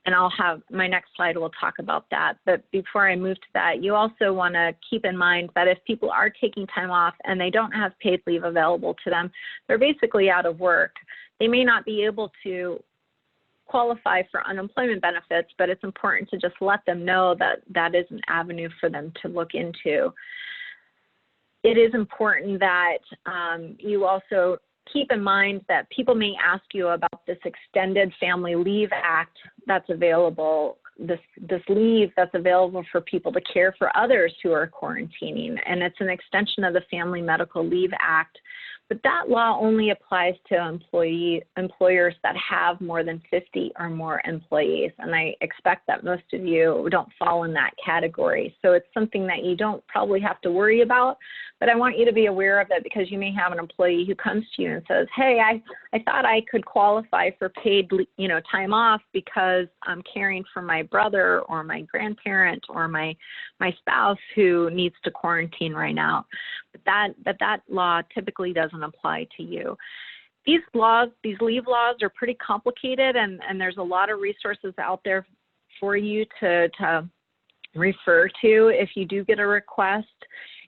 And I'll have my next slide will talk about that. But before I move to that, you also want to keep in mind that if people are taking time off and they don't have paid leave available to them, they're basically out of work. They may not be able to qualify for unemployment benefits, but it's important to just let them know that that is an avenue for them to look into. It is important that you also keep in mind that people may ask you about this Extended Family Leave Act that's available, this leave that's available for people to care for others who are quarantining, and it's an extension of the Family Medical Leave Act. But that law only applies to employers that have more than 50 or more employees. And I expect that most of you don't fall in that category. So it's something that you don't probably have to worry about, but I want you to be aware of it, because you may have an employee who comes to you and says, hey, I thought I could qualify for paid, time off because I'm caring for my brother or my grandparent or my spouse who needs to quarantine right now. But that law typically doesn't apply to you. These leave laws are pretty complicated, and there's a lot of resources out there for you to refer to if you do get a request.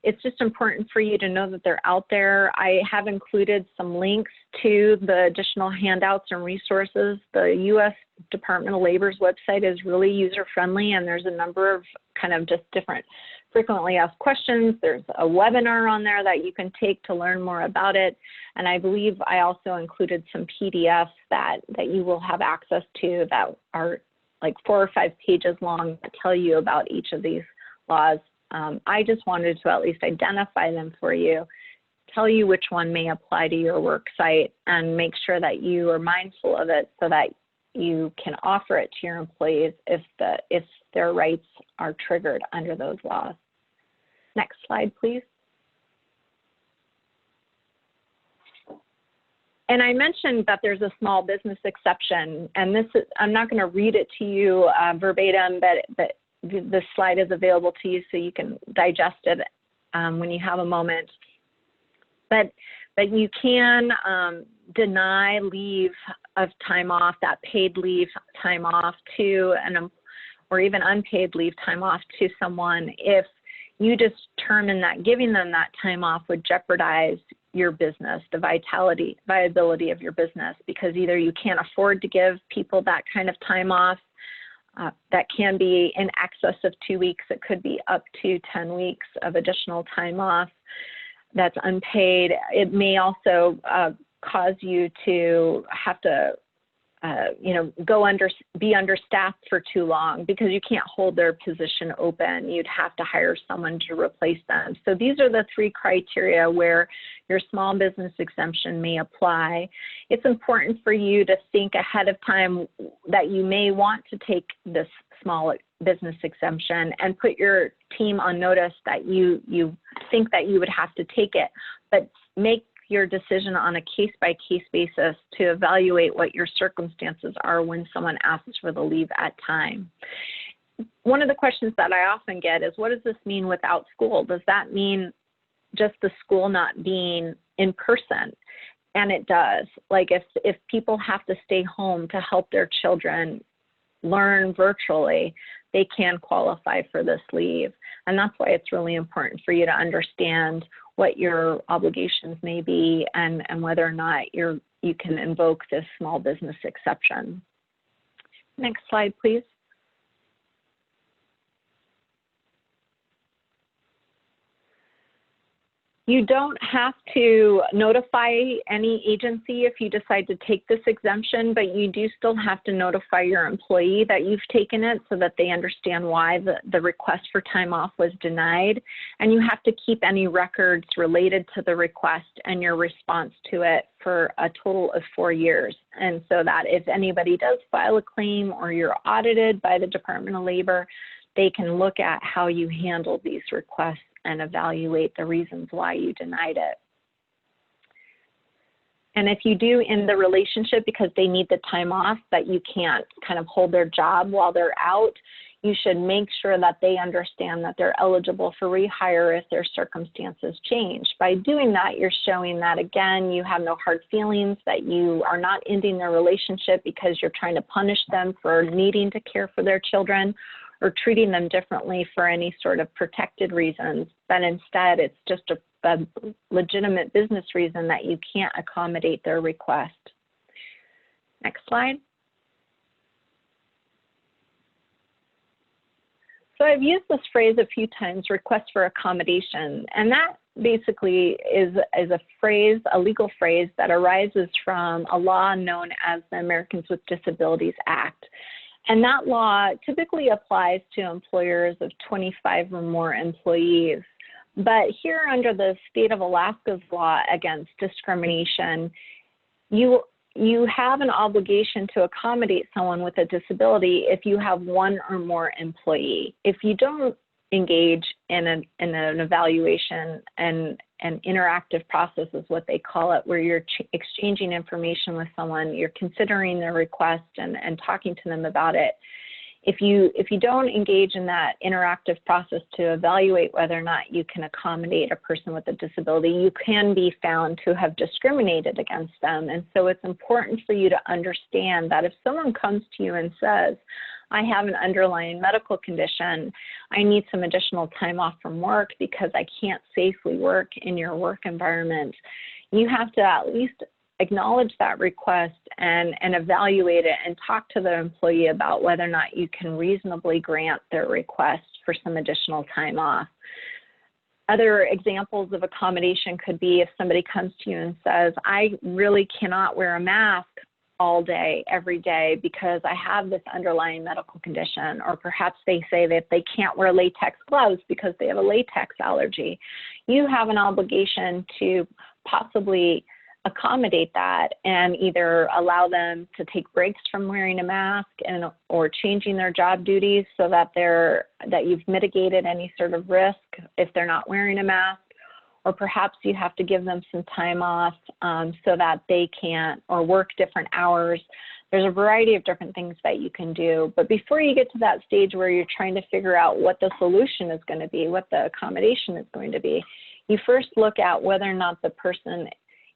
It's just important for you to know that they're out there. I have included some links to the additional handouts and resources. The U.S. Department of Labor's website is really user-friendly, and there's a number of kind of just different frequently asked questions. There's a webinar on there that you can take to learn more about it. And I believe I also included some PDFs that you will have access to that are like 4 or 5 pages long that tell you about each of these laws. I just wanted to at least identify them for you, tell you which one may apply to your work site, and make sure that you are mindful of it so that you can offer it to your employees if their rights are triggered under those laws. Next slide, please. And I mentioned that there's a small business exception, and this is, I'm not going to read it to you verbatim, but the slide is available to you so you can digest it when you have a moment. But you can deny leave of time off, that paid leave time off to or even unpaid leave time off to someone if you determine that giving them that time off would jeopardize your business, the viability of your business, because either you can't afford to give people that kind of time off. That can be in excess of 2 weeks. It could be up to 10 weeks of additional time off that's unpaid. It may also cause you to have to, be understaffed for too long because you can't hold their position open. You'd have to hire someone to replace them. So these are the 3 criteria where your small business exemption may apply. It's important for you to think ahead of time that you may want to take this small business exemption and put your team on notice that you think that you would have to take it, but make your decision on a case-by-case basis to evaluate what your circumstances are when someone asks for the leave at time. One of the questions that I often get is, what does this mean without school? Does that mean just the school not being in person? And it does. Like if people have to stay home to help their children learn virtually, they can qualify for this leave. And that's why it's really important for you to understand what your obligations may be and whether or not you can invoke this small business exception. Next slide, please. You don't have to notify any agency if you decide to take this exemption, but you do still have to notify your employee that you've taken it so that they understand why the request for time off was denied. And you have to keep any records related to the request and your response to it for a total of 4 years. And so that if anybody does file a claim or you're audited by the Department of Labor, they can look at how you handle these requests and evaluate the reasons why you denied it. And if you do in the relationship because they need the time off, but you can't kind of hold their job while they're out, you should make sure that they understand that they're eligible for rehire if their circumstances change. By doing that, you're showing that, again, you have no hard feelings, that you are not ending their relationship because you're trying to punish them for needing to care for their children or treating them differently for any sort of protected reasons, but instead it's just a legitimate business reason that you can't accommodate their request. Next slide. So I've used this phrase a few times, request for accommodation, and that basically is a phrase, a legal phrase that arises from a law known as the Americans with Disabilities Act. And that law typically applies to employers of 25 or more employees. But here under the state of Alaska's law against discrimination, you have an obligation to accommodate someone with a disability if you have one or more employee. If you don't engage in an evaluation and an interactive process is what they call it, where you're exchanging information with someone, you're considering their request and talking to them about it. If you don't engage in that interactive process to evaluate whether or not you can accommodate a person with a disability, you can be found to have discriminated against them. And so it's important for you to understand that if someone comes to you and says, I have an underlying medical condition, I need some additional time off from work because I can't safely work in your work environment, you have to at least acknowledge that request and evaluate it and talk to the employee about whether or not you can reasonably grant their request for some additional time off. Other examples of accommodation could be if somebody comes to you and says, I really cannot wear a mask all day, every day, because I have this underlying medical condition, or perhaps they say that they can't wear latex gloves because they have a latex allergy. You have an obligation to possibly accommodate that and either allow them to take breaks from wearing a mask or changing their job duties so that you've mitigated any sort of risk if they're not wearing a mask, or perhaps you have to give them some time off so that they can or work different hours. There's a variety of different things that you can do. But before you get to that stage where you're trying to figure out what the solution is going to be, what the accommodation is going to be, you first look at whether or not the person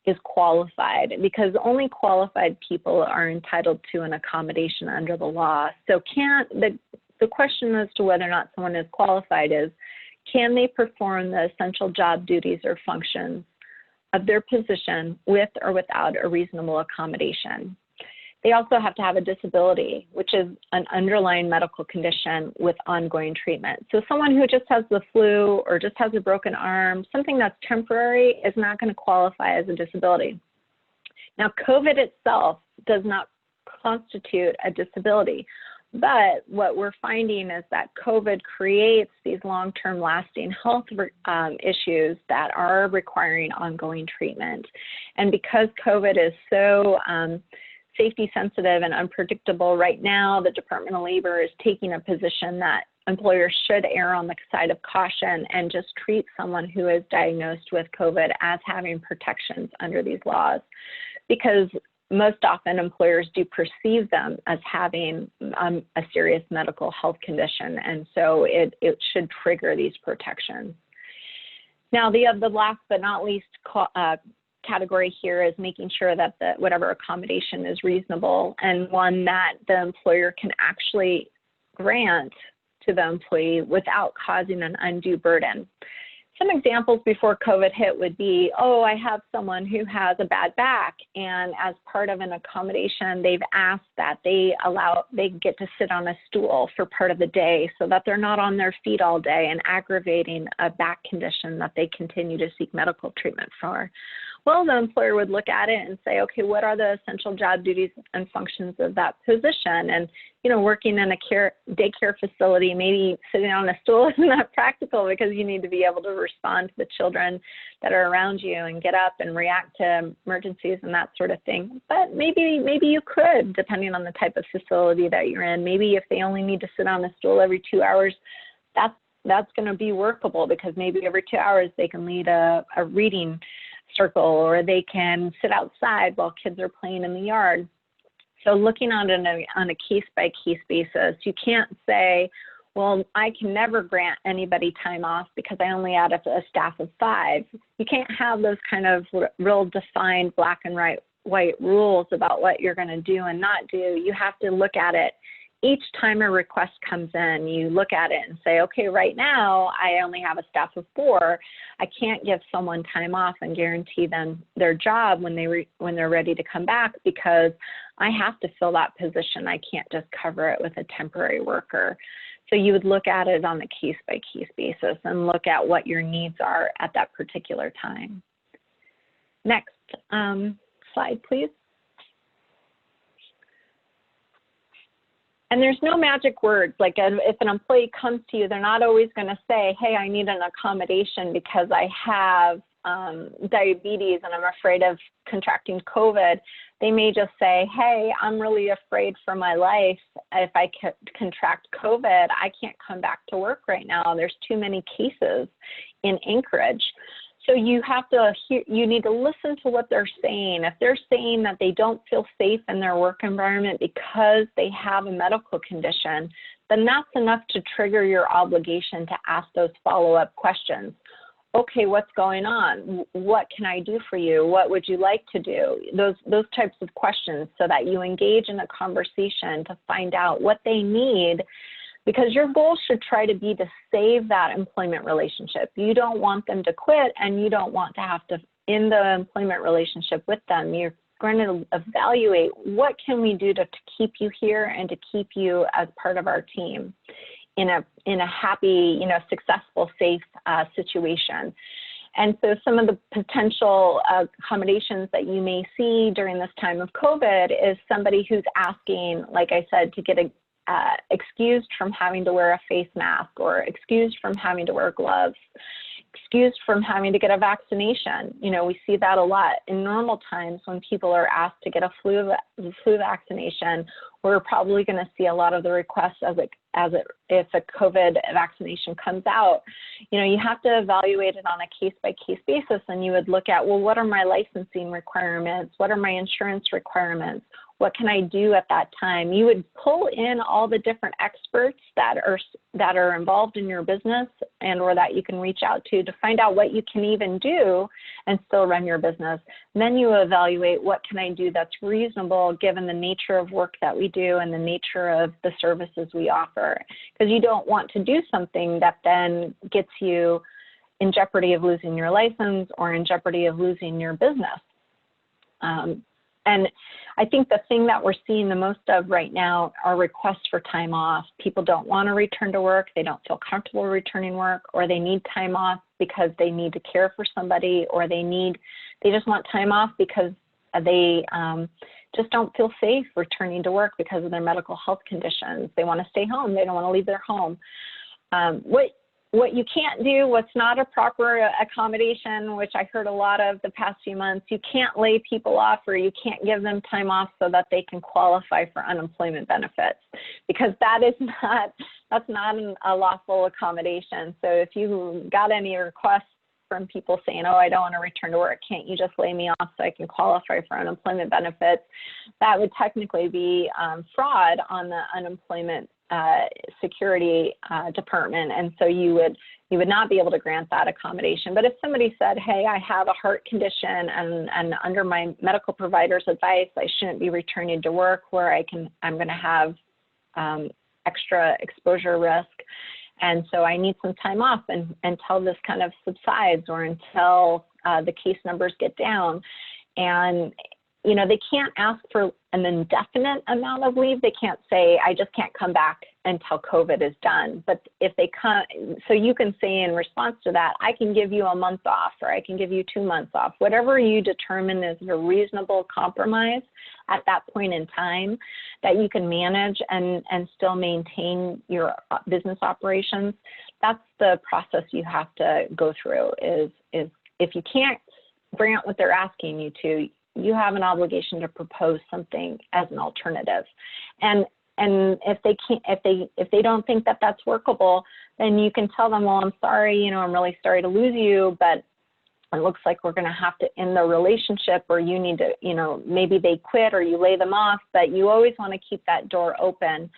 is qualified, because only qualified people are entitled to an accommodation under the law. So the question as to whether or not someone is qualified is, can they perform the essential job duties or functions of their position with or without a reasonable accommodation? They also have to have a disability, which is an underlying medical condition with ongoing treatment. So someone who just has the flu or just has a broken arm, something that's temporary, is not going to qualify as a disability. Now, COVID itself does not constitute a disability, but what we're finding is that COVID creates these long-term lasting health issues that are requiring ongoing treatment. And because COVID is so safety sensitive and unpredictable, right now the Department of Labor is taking a position that employers should err on the side of caution and just treat someone who is diagnosed with COVID as having protections under these laws, because most often employers do perceive them as having a serious medical health condition, and so it should trigger these protections. Now, the last but not least category here is making sure that whatever accommodation is reasonable and one that the employer can actually grant to the employee without causing an undue burden. Some examples before COVID hit would be, oh, I have someone who has a bad back, and as part of an accommodation, they've asked that they get to sit on a stool for part of the day so that they're not on their feet all day and aggravating a back condition that they continue to seek medical treatment for. Well, the employer would look at it and say, okay, what are the essential job duties and functions of that position? And, working in a daycare facility, maybe sitting on a stool is not practical because you need to be able to respond to the children that are around you and get up and react to emergencies and that sort of thing. But maybe you could, depending on the type of facility that you're in. Maybe if they only need to sit on a stool every 2 hours, that's going to be workable, because maybe every 2 hours they can lead a reading circle, or they can sit outside while kids are playing in the yard. So looking on a case-by-case basis, you can't say, well, I can never grant anybody time off because I only had a staff of 5. You can't have those kind of real defined black and white rules about what you're going to do and not do. You have to look at it. Each time a request comes in, you look at it and say, okay, right now I only have a staff of 4. I can't give someone time off and guarantee them their job when they're ready to come back because I have to fill that position. I can't just cover it with a temporary worker. So you would look at it on a case-by-case basis and look at what your needs are at that particular time. Next slide, please. And there's no magic words. Like if an employee comes to you, they're not always going to say, hey, I need an accommodation because I have diabetes and I'm afraid of contracting COVID. They may just say, hey, I'm really afraid for my life. If I contract COVID, I can't come back to work right now. There's too many cases in Anchorage. So you have to you need to listen to what they're saying. If they're saying that they don't feel safe in their work environment because they have a medical condition, then that's enough to trigger your obligation to ask those follow-up questions. Okay, what's going on? What can I do for you? What would you like to do? Those types of questions so that you engage in a conversation to find out what they need, because your goal should try to be to save that employment relationship. You don't want them to quit, and you don't want to have to end the employment relationship with them. You're going to evaluate what can we do to keep you here and to keep you as part of our team in a happy, successful, safe situation. And so some of the potential accommodations that you may see during this time of COVID is somebody who's asking, like I said, to get excused from having to wear a face mask, or excused from having to wear gloves, excused from having to get a vaccination. We see that a lot in normal times when people are asked to get a flu vaccination. We're probably going to see a lot of the requests if a COVID vaccination comes out. You have to evaluate it on a case-by-case basis, and you would look at, well, what are my licensing requirements? What are my insurance requirements? What can I do at that time? You would pull in all the different experts that are involved in your business or that you can reach out to find out what you can even do and still run your business. And then you evaluate, what can I do that's reasonable given the nature of work that we do and the nature of the services we offer? Because you don't want to do something that then gets you in jeopardy of losing your license or in jeopardy of losing your business. And I think the thing that we're seeing the most of right now are requests for time off. People don't want to return to work. They don't feel comfortable returning work, or they need time off because they need to care for somebody, or they just want time off because they just don't feel safe returning to work because of their medical health conditions. They want to stay home. They don't want to leave their home. What you can't do, what's not a proper accommodation, which I heard a lot of the past few months, you can't lay people off, or you can't give them time off so that they can qualify for unemployment benefits, because that's not a lawful accommodation. So if you got any requests from people saying, oh, I don't want to return to work, can't you just lay me off so I can qualify for unemployment benefits? That would technically be fraud on the unemployment security department, and so you would not be able to grant that accommodation. But if somebody said, hey, I have a heart condition, and under my medical provider's advice, I shouldn't be returning to work where I'm going to have extra exposure risk, and so I need some time off until this kind of subsides, or until the case numbers get down. And they can't ask for an indefinite amount of leave. They can't say, I just can't come back until COVID is done. But if they come, so you can say in response to that, I can give you a month off, or I can give you 2 months off. Whatever you determine is a reasonable compromise at that point in time that you can manage and still maintain your business operations. That's the process you have to go through, is if you can't grant what they're asking you to, you have an obligation to propose something as an alternative. And if they don't think that that's workable, then you can tell them, well, I'm sorry, I'm really sorry to lose you, but it looks like we're going to have to end the relationship, or you need to, maybe they quit or you lay them off, but you always want to keep that door open.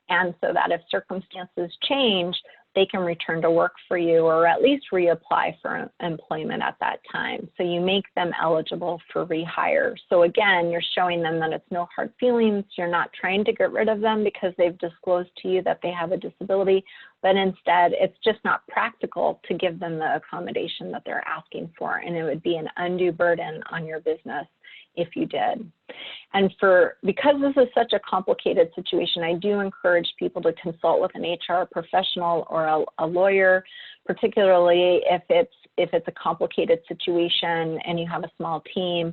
And so that if circumstances change, they can return to work for you or at least reapply for employment at that time. So you make them eligible for rehire. So again, you're showing them that it's no hard feelings. You're not trying to get rid of them because they've disclosed to you that they have a disability, but instead it's just not practical to give them the accommodation that they're asking for. And it would be an undue burden on your business if you did. And because this is such a complicated situation, I do encourage people to consult with an HR professional or a lawyer, particularly if it's a complicated situation and you have a small team.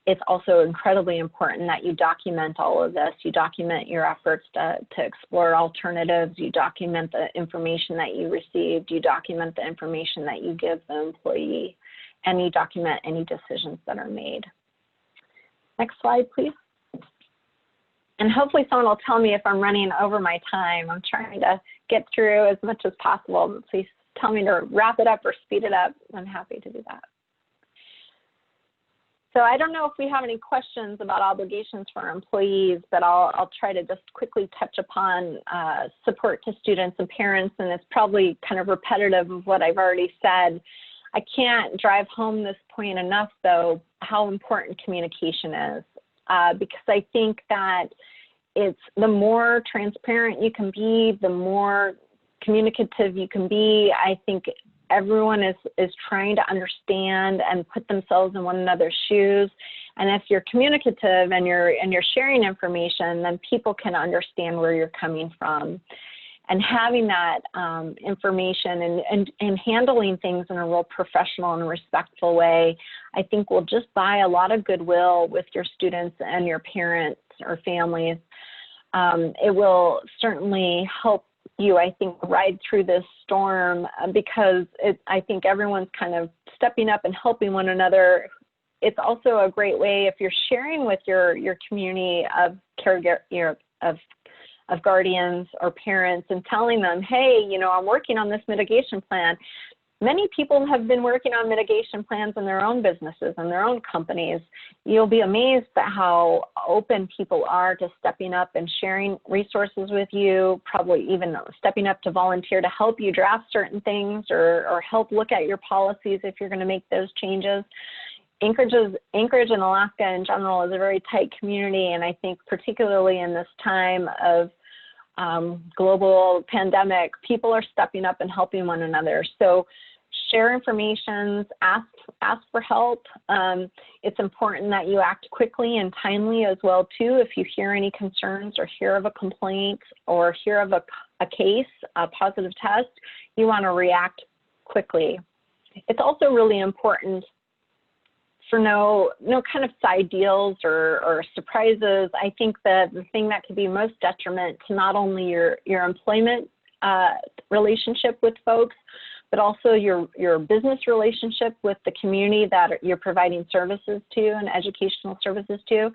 It's also incredibly important that you document all of this. You document your efforts to explore alternatives. You document the information that you received. You document the information that you give the employee, and you document any decisions that are made. Next slide, please. And hopefully someone will tell me if I'm running over my time. I'm trying to get through as much as possible, but please tell me to wrap it up or speed it up. I'm happy to do that. So I don't know if we have any questions about obligations for our employees, but I'll try to just quickly touch upon support to students and parents, and it's probably kind of repetitive of what I've already said. I can't drive home this point enough, though, how important communication is, because I think that it's the more transparent you can be, the more communicative you can be. I think everyone is trying to understand and put themselves in one another's shoes. And if you're communicative and you're sharing information, then people can understand where you're coming from. And having that information and handling things in a real professional and respectful way, I think will just buy a lot of goodwill with your students and your parents or families. It will certainly help you, I think, ride through this storm because I think everyone's kind of stepping up and helping one another. It's also a great way if you're sharing with your community of of guardians or parents and telling them, hey, you know, I'm working on this mitigation plan. Many people have been working on mitigation plans in their own businesses and their own companies. You'll be amazed at how open people are to stepping up and sharing resources with you, probably even stepping up to volunteer to help you draft certain things or help look at your policies if you're going to make those changes. Anchorage in Alaska in general is a very tight community, and I think particularly in this time of global pandemic, people are stepping up and helping one another. So share information, ask for help. It's important that you act quickly and timely as well too. If you hear any concerns or hear of a complaint or hear of a case, a positive test, you want to react quickly. It's also really important for no kind of side deals or surprises. I think that the thing that could be most detriment to not only your employment relationship with folks, but also your business relationship with the community that you're providing services to and educational services to.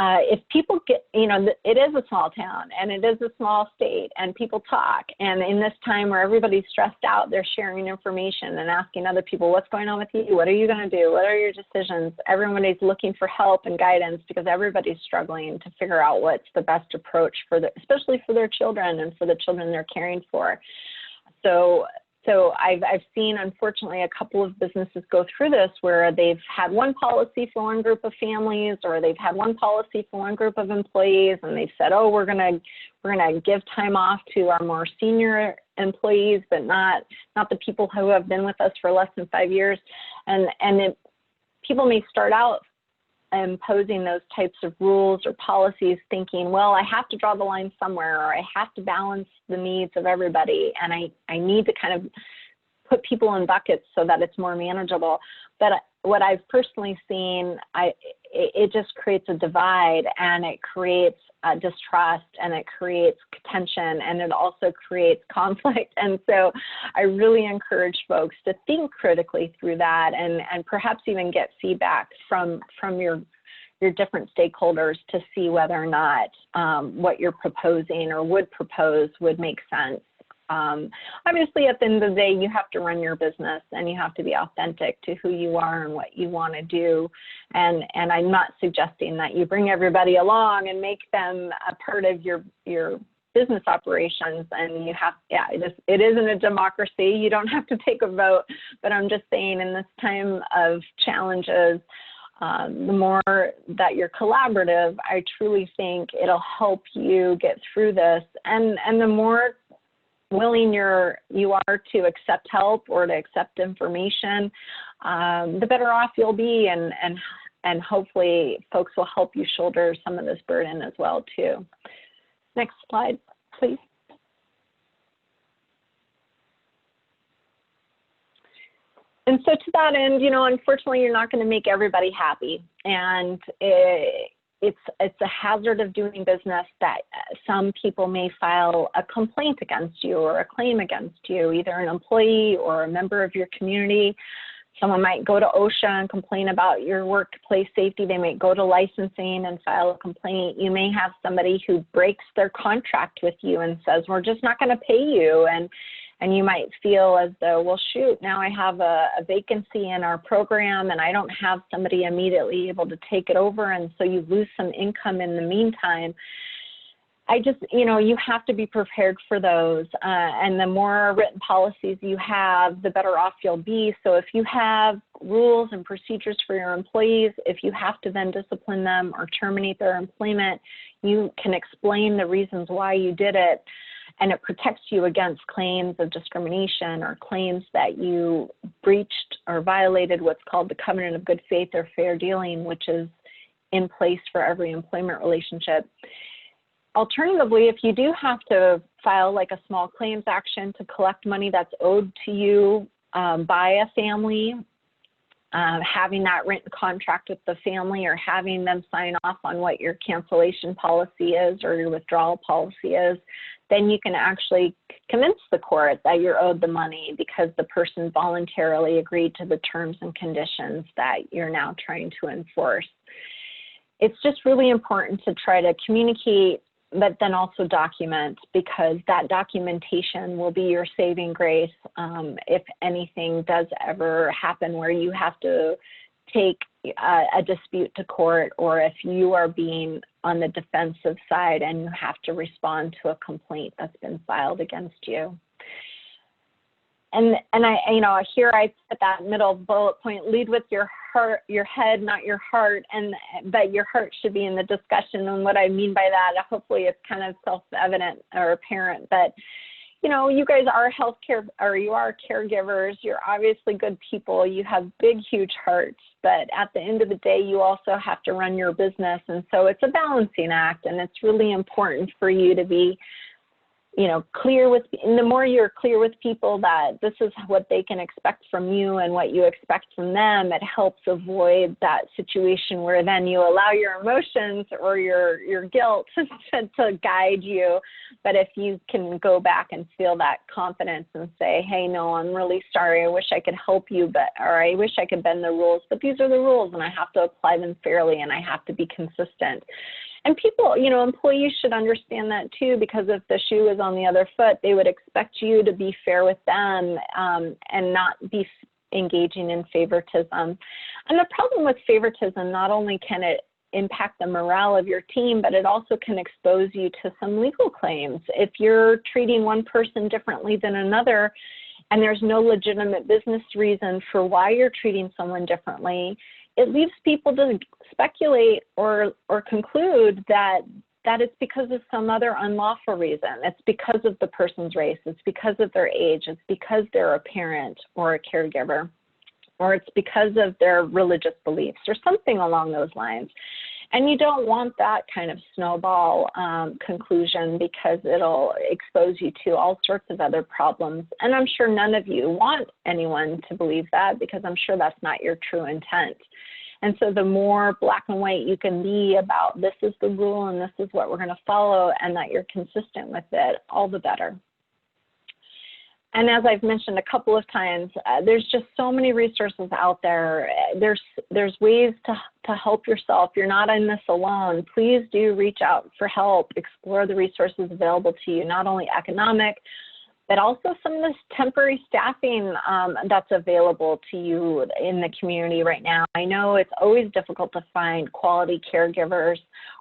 If people get, you know, it is a small town and it is a small state and people talk. And in this time where everybody's stressed out, they're sharing information and asking other people, what's going on with you? What are you going to do? What are your decisions? Everybody's looking for help and guidance because everybody's struggling to figure out what's the best approach especially for their children and for the children they're caring for. So I've seen, unfortunately, a couple of businesses go through this where they've had one policy for one group of families, or they've had one policy for one group of employees, and they've said, oh, we're gonna give time off to our more senior employees, but not the people who have been with us for less than 5 years. And people may start out imposing those types of rules or policies thinking, well, I have to draw the line somewhere, or I have to balance the needs of everybody, and I need to kind of put people in buckets so that it's more manageable. But what I've personally seen, it just creates a divide, and it creates distrust, and it creates tension, and it also creates conflict. And so I really encourage folks to think critically through that, and perhaps even get feedback from your different stakeholders to see whether or not what you're proposing or would propose would make sense. Obviously, at the end of the day, you have to run your business and you have to be authentic to who you are and what you want to do. And I'm not suggesting that you bring everybody along and make them a part of your business operations. And you have, yeah, it isn't a democracy. You don't have to take a vote, but I'm just saying in this time of challenges, the more that you're collaborative, I truly think it'll help you get through this. And the more willing you are to accept help or to accept information, the better off you'll be, and hopefully folks will help you shoulder some of this burden as well too. Next slide, please. And so to that end, unfortunately, you're not going to make everybody happy. And it's a hazard of doing business that some people may file a complaint against you or a claim against you, either an employee or a member of your community. Someone might go to OSHA and complain about your workplace safety. They might go to licensing and file a complaint. You may have somebody who breaks their contract with you and says, we're just not going to pay you. And you might feel as though, well, shoot, now I have a vacancy in our program and I don't have somebody immediately able to take it over. And so you lose some income in the meantime. You have to be prepared for those. And the more written policies you have, the better off you'll be. So if you have rules and procedures for your employees, if you have to then discipline them or terminate their employment, you can explain the reasons why you did it. And it protects you against claims of discrimination or claims that you breached or violated what's called the covenant of good faith or fair dealing, which is in place for every employment relationship. Alternatively, if you do have to file like a small claims action to collect money that's owed to you by a family, having that written contract with the family or having them sign off on what your cancellation policy is or your withdrawal policy is, then you can actually convince the court that you're owed the money because the person voluntarily agreed to the terms and conditions that you're now trying to enforce. It's just really important to try to communicate, but then also document, because that documentation will be your saving grace if anything does ever happen where you have to take a dispute to court, or if you are being on the defensive side and you have to respond to a complaint that's been filed against you. And here I put that middle bullet point: lead with your heart, your head, not your heart, and but your heart should be in the discussion. And what I mean by that, hopefully it's kind of self-evident or apparent, but you guys are healthcare, or you are caregivers. You're obviously good people. You have big, huge hearts, but at the end of the day, you also have to run your business. And so it's a balancing act, and it's really important for you to be clear with, and the more you're clear with people that this is what they can expect from you and what you expect from them, it helps avoid that situation where then you allow your emotions or your guilt to guide you. But if you can go back and feel that confidence and say, hey, no, I'm really sorry, I wish I could help you, or I wish I could bend the rules, but these are the rules and I have to apply them fairly and I have to be consistent. And people, employees should understand that too, because if the shoe is on the other foot, they would expect you to be fair with them and not be engaging in favoritism. And the problem with favoritism, not only can it impact the morale of your team, but it also can expose you to some legal claims. If you're treating one person differently than another, and there's no legitimate business reason for why you're treating someone differently, it leaves people to speculate or conclude that it's because of some other unlawful reason. It's because of the person's race. It's because of their age. It's because they're a parent or a caregiver, or it's because of their religious beliefs or something along those lines. And you don't want that kind of snowball conclusion, because it'll expose you to all sorts of other problems. And I'm sure none of you want anyone to believe that, because I'm sure that's not your true intent. And so the more black and white you can be about this is the rule and this is what we're going to follow, and that you're consistent with it, all the better. And as I've mentioned a couple of times, there's just so many resources out there. There's ways to help yourself. You're not in this alone. Please do reach out for help. Explore the resources available to you, not only economic, but also some of this temporary staffing that's available to you in the community right now. I know it's always difficult to find quality caregivers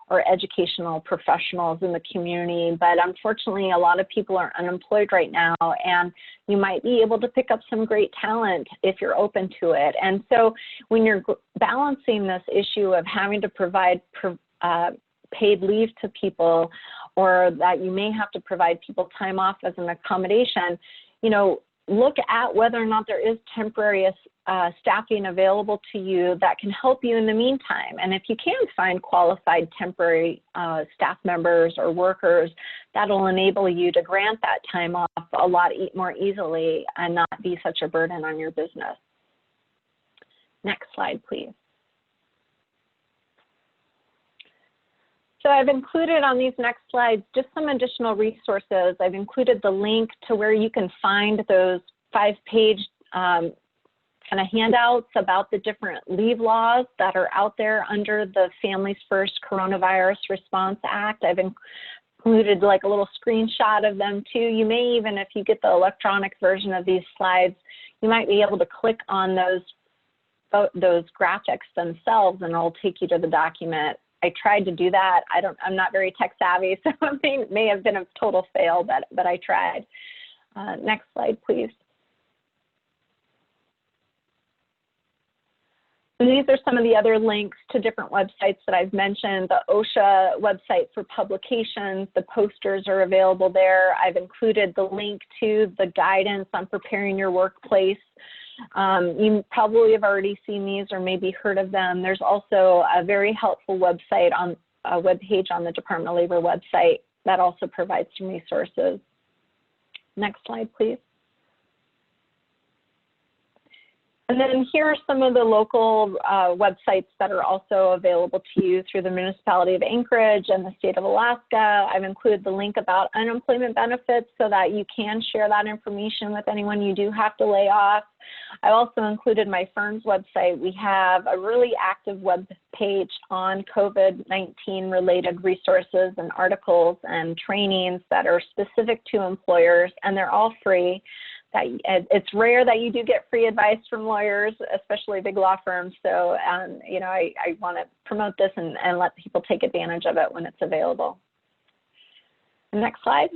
or educational professionals in the community. But unfortunately, a lot of people are unemployed right now, and you might be able to pick up some great talent if you're open to it. And so when you're balancing this issue of having to provide paid leave to people, or that you may have to provide people time off as an accommodation, you know, look at whether or not there is temporary staffing available to you that can help you in the meantime. And if you can find qualified temporary staff members or workers, that'll enable you to grant that time off a lot more easily and not be such a burden on your business. Next slide, please. So I've included on these next slides just some additional resources. I've included the link to where you can find those 5-page kind of handouts about the different leave laws that are out there under the Families First Coronavirus Response Act. I've included like a little screenshot of them too. You may even, if you get the electronic version of these slides, you might be able to click on those graphics themselves and it'll take you to the document. I tried to do that. I'm not very tech savvy, so it may have been a total fail, but I tried. Next slide, please. And these are some of the other links to different websites that I've mentioned. The OSHA website for publications, the posters are available there. I've included the link to the guidance on preparing your workplace. You probably have already seen these or maybe heard of them. There's also a very helpful website on a webpage on the Department of Labor website that also provides some resources. Next slide, please. And then here are some of the local websites that are also available to you through the municipality of Anchorage and the state of Alaska. I've included the link about unemployment benefits so that you can share that information with anyone you do have to lay off. I also included my firm's website. We have a really active web page on COVID-19 related resources and articles and trainings that are specific to employers, and they're all free. It's rare that you do get free advice from lawyers, especially big law firms. So, you know, I want to promote this and let people take advantage of it when it's available. Next slide.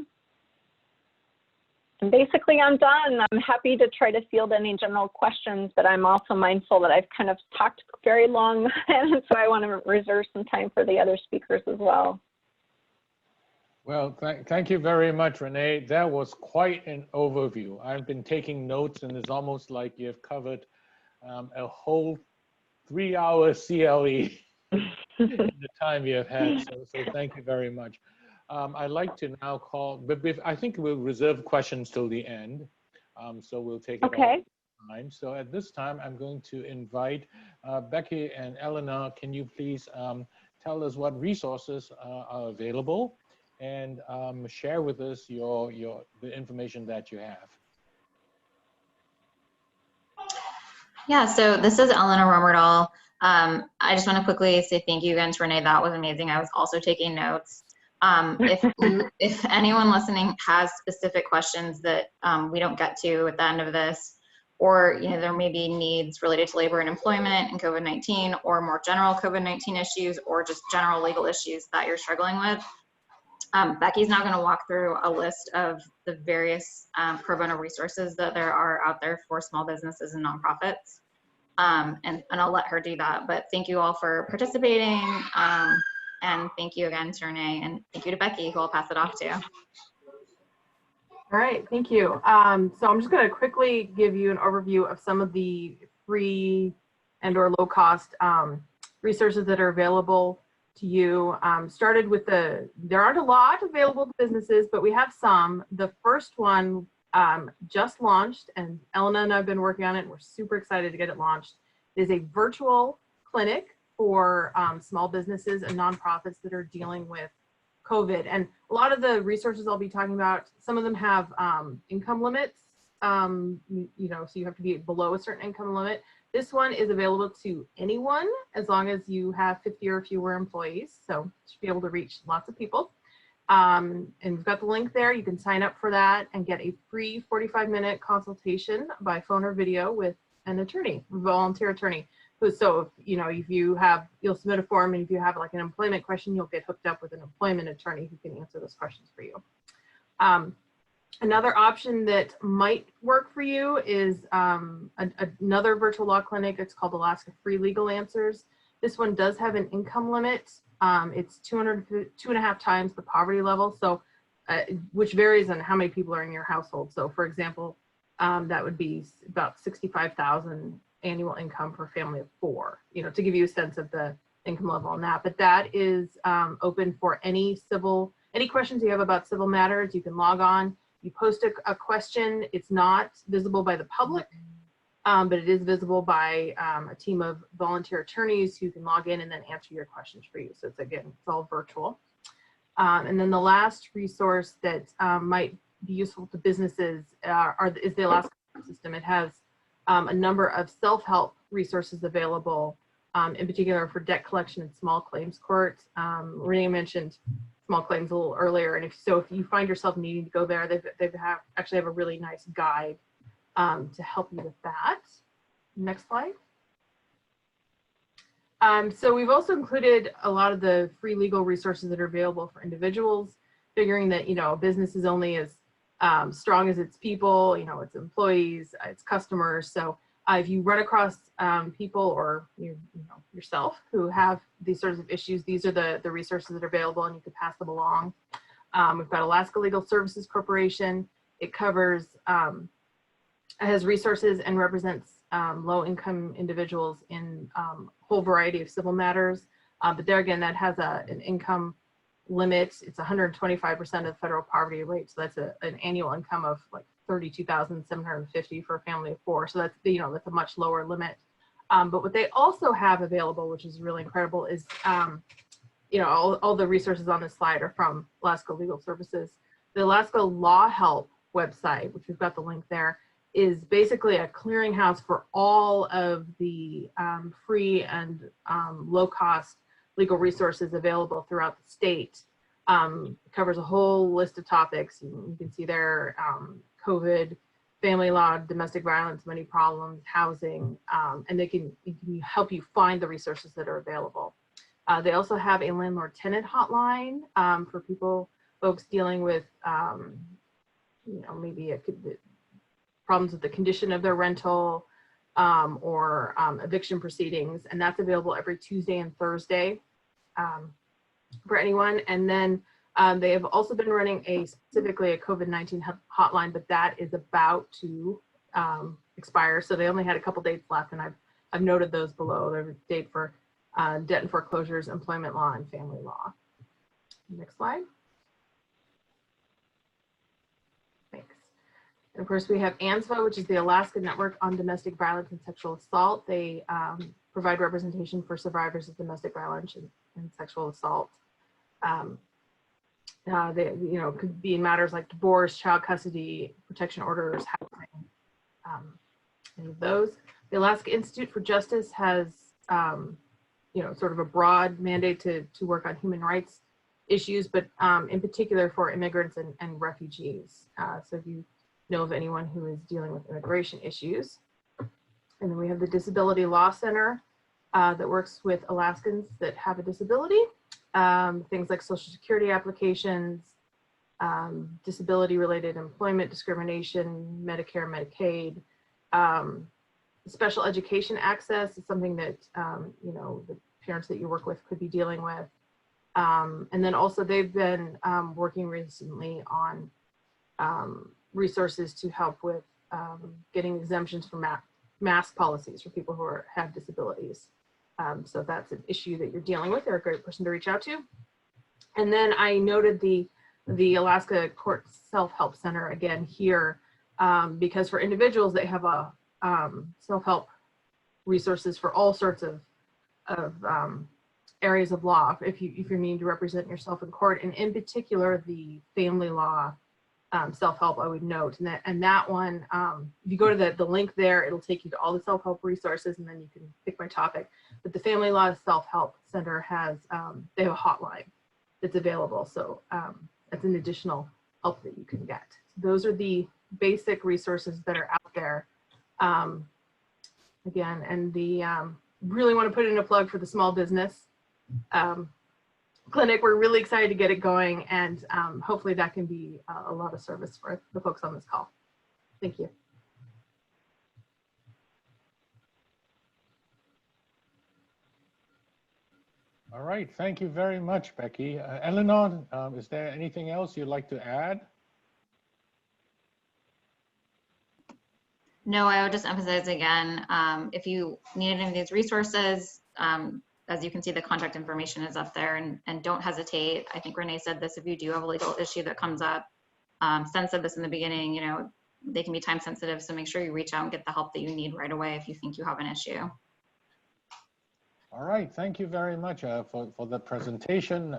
And basically, I'm done. I'm happy to try to field any general questions, but I'm also mindful that I've kind of talked very long, and so I want to reserve some time for the other speakers as well. Well, thank you very much, Renee. That was quite an overview. I've been taking notes, and it's almost like you've covered a whole 3-hour CLE in the time you have had. So thank you very much. I'd like to now call, but I think we'll reserve questions till the end. So we'll take it all time. So at this time, I'm going to invite Becky and Elena. Can you please tell us what resources are available? And share with us the information that you have. Yeah, so this is Elena Romerdahl. I just want to quickly say thank you again to Renee. That was amazing. I was also taking notes. If anyone listening has specific questions that we don't get to at the end of this, or there may be needs related to labor and employment and COVID-19, or more general COVID-19 issues, or just general legal issues that you're struggling with, Becky's now going to walk through a list of the various pro bono resources that there are out there for small businesses and nonprofits. And I'll let her do that. But thank you all for participating. And thank you again to Renee, and thank you to Becky, who I'll pass it off to. All right, thank you. So I'm just going to quickly give you an overview of some of the free and or low cost resources that are available to you. Started with there aren't a lot available to businesses, but we have some. The first one just launched, and Elena and I have been working on it, and we're super excited to get it launched. It is a virtual clinic for small businesses and nonprofits that are dealing with COVID. And a lot of the resources I'll be talking about, some of them have income limits, so you have to be below a certain income limit. This one is available to anyone as long as you have 50 or fewer employees. So you should be able to reach lots of people. And we've got the link there. You can sign up for that and get a free 45-minute consultation by phone or video with an attorney, a volunteer attorney. So, if you have, you'll submit a form, and if you have like an employment question, you'll get hooked up with an employment attorney who can answer those questions for you. Another option that might work for you is another virtual law clinic. It's called Alaska Free Legal Answers. This one does have an income limit. It's 2.5 times the poverty level, so which varies on how many people are in your household. So, for example, that would be about $65,000 annual income for a family of 4. To give you a sense of the income level on that. But that is open for any questions you have about civil matters. You can log on. You post a question. It's not visible by the public, but it is visible by a team of volunteer attorneys who can log in and then answer your questions for you. So it's all virtual. And then the last resource that might be useful to businesses is the Alaska system. It has a number of self-help resources available, in particular for debt collection and small claims court. Renee mentioned small claims a little earlier, and if you find yourself needing to go there, they actually have a really nice guide to help you with that. Next slide. So we've also included a lot of the free legal resources that are available for individuals, figuring that a business is only as strong as its people, its employees, its customers. So if you run across people or yourself who have these sorts of issues, these are the resources that are available, and you can pass them along. We've got Alaska Legal Services Corporation. It covers, it has resources and represents low-income individuals in a whole variety of civil matters. But there again, that has an income limit. It's 125% of the federal poverty rate. So that's an annual income of like $32,750 for a family of 4. So that's, that's a much lower limit. But what they also have available, which is really incredible, is, all the resources on this slide are from Alaska Legal Services. The Alaska Law Help website, which we've got the link there, is basically a clearinghouse for all of the free and low-cost legal resources available throughout the state. It covers a whole list of topics. You can see there, COVID, family law, domestic violence, money problems, housing, and it can help you find the resources that are available. They also have a landlord-tenant hotline for folks dealing with, maybe problems with the condition of their rental or eviction proceedings, and that's available every Tuesday and Thursday for anyone. And then they have also been running specifically a COVID-19 hotline, but that is about to expire. So they only had a couple dates left, and I've noted those below. There's a date for debt and foreclosures, employment law, and family law. Next slide. Thanks. And of course, we have ANSVA, which is the Alaska Network on Domestic Violence and Sexual Assault. They provide representation for survivors of domestic violence and sexual assault. They, could be in matters like divorce, child custody, protection orders, housing, any of those. The Alaska Institute for Justice has, sort of a broad mandate to work on human rights issues, but in particular for immigrants and refugees. So if you know of anyone who is dealing with immigration issues. And then we have the Disability Law Center that works with Alaskans that have a disability. Things like Social Security applications, disability-related employment discrimination, Medicare, Medicaid, special education access is something that the parents that you work with could be dealing with. And then also they've been working recently on resources to help with getting exemptions from mask policies for people who have disabilities. So if that's an issue that you're dealing with, they're a great person to reach out to. And then I noted the Alaska Court Self-Help Center again here, because for individuals, they have a self-help resources for all sorts of areas of law if you're needing to represent yourself in court, and in particular the family law self-help, I would note. And that one, if you go to the link there, it'll take you to all the self-help resources, and then you can pick my topic. But the Family Law Self-Help Center has, they have a hotline that's available. So that's an additional help that you can get. Those are the basic resources that are out there. Again, and the really want to put in a plug for the small business clinic. We're really excited to get it going, and hopefully that can be a lot of service for the folks on this call. Thank you. All right, thank you very much, Becky. Eleanor, is there anything else you'd like to add? No, I would just emphasize again, if you need any of these resources, as you can see, the contact information is up there, and don't hesitate. I think Renee said this, if you do have a legal issue that comes up, Sen said this in the beginning, you know, they can be time sensitive, so make sure you reach out and get the help that you need right away if you think you have an issue. All right, thank you very much for the presentation.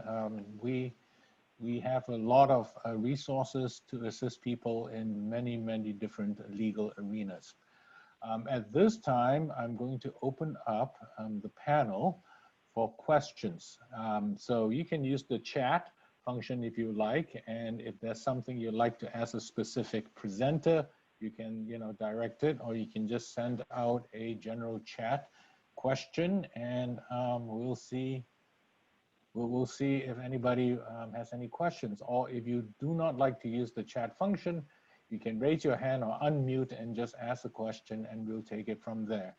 We have a lot of resources to assist people in many, many different legal arenas. At this time, I'm going to open up the panel for questions. So you can use the chat function if you like, and if there's something you'd like to ask a specific presenter, you can, you know, direct it, or you can just send out a general chat question, and we'll see if anybody has any questions. Or if you do not like to use the chat function, you can raise your hand or unmute and just ask a question, and we'll take it from there.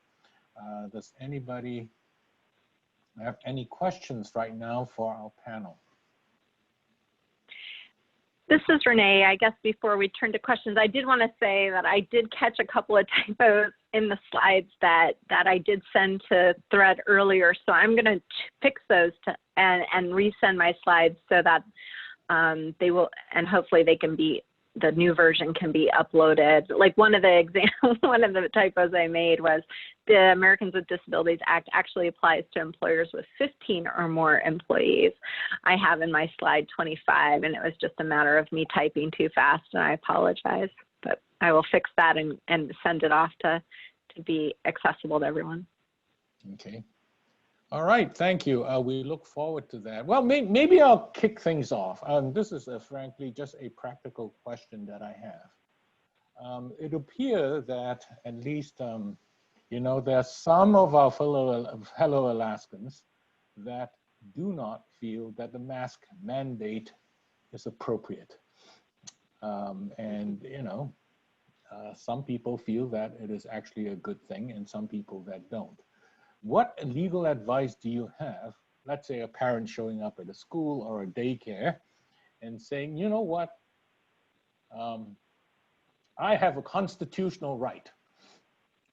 Does anybody have any questions right now for our panel? This is Renee. I guess before we turn to questions, I did want to say that I did catch a couple of typos in the slides that I did send to Thread earlier. So I'm going to fix those and resend my slides so that they will, and hopefully they can be, the new version can be uploaded. Like one of the typos I made was the Americans with Disabilities Act actually applies to employers with 15 or more employees. I have in my slide 25, and it was just a matter of me typing too fast, and I apologize. But I will fix that and send it off to be accessible to everyone. Okay. All right, thank you. We look forward to that. Well, maybe I'll kick things off. This is frankly just a practical question that I have. It appears that at least, you know, there are some of our fellow Alaskans that do not feel that the mask mandate is appropriate. And, you know, some people feel that it is actually a good thing, and some people that don't. What legal advice do you have, let's say a parent showing up at a school or a daycare and saying, you know what, I have a constitutional right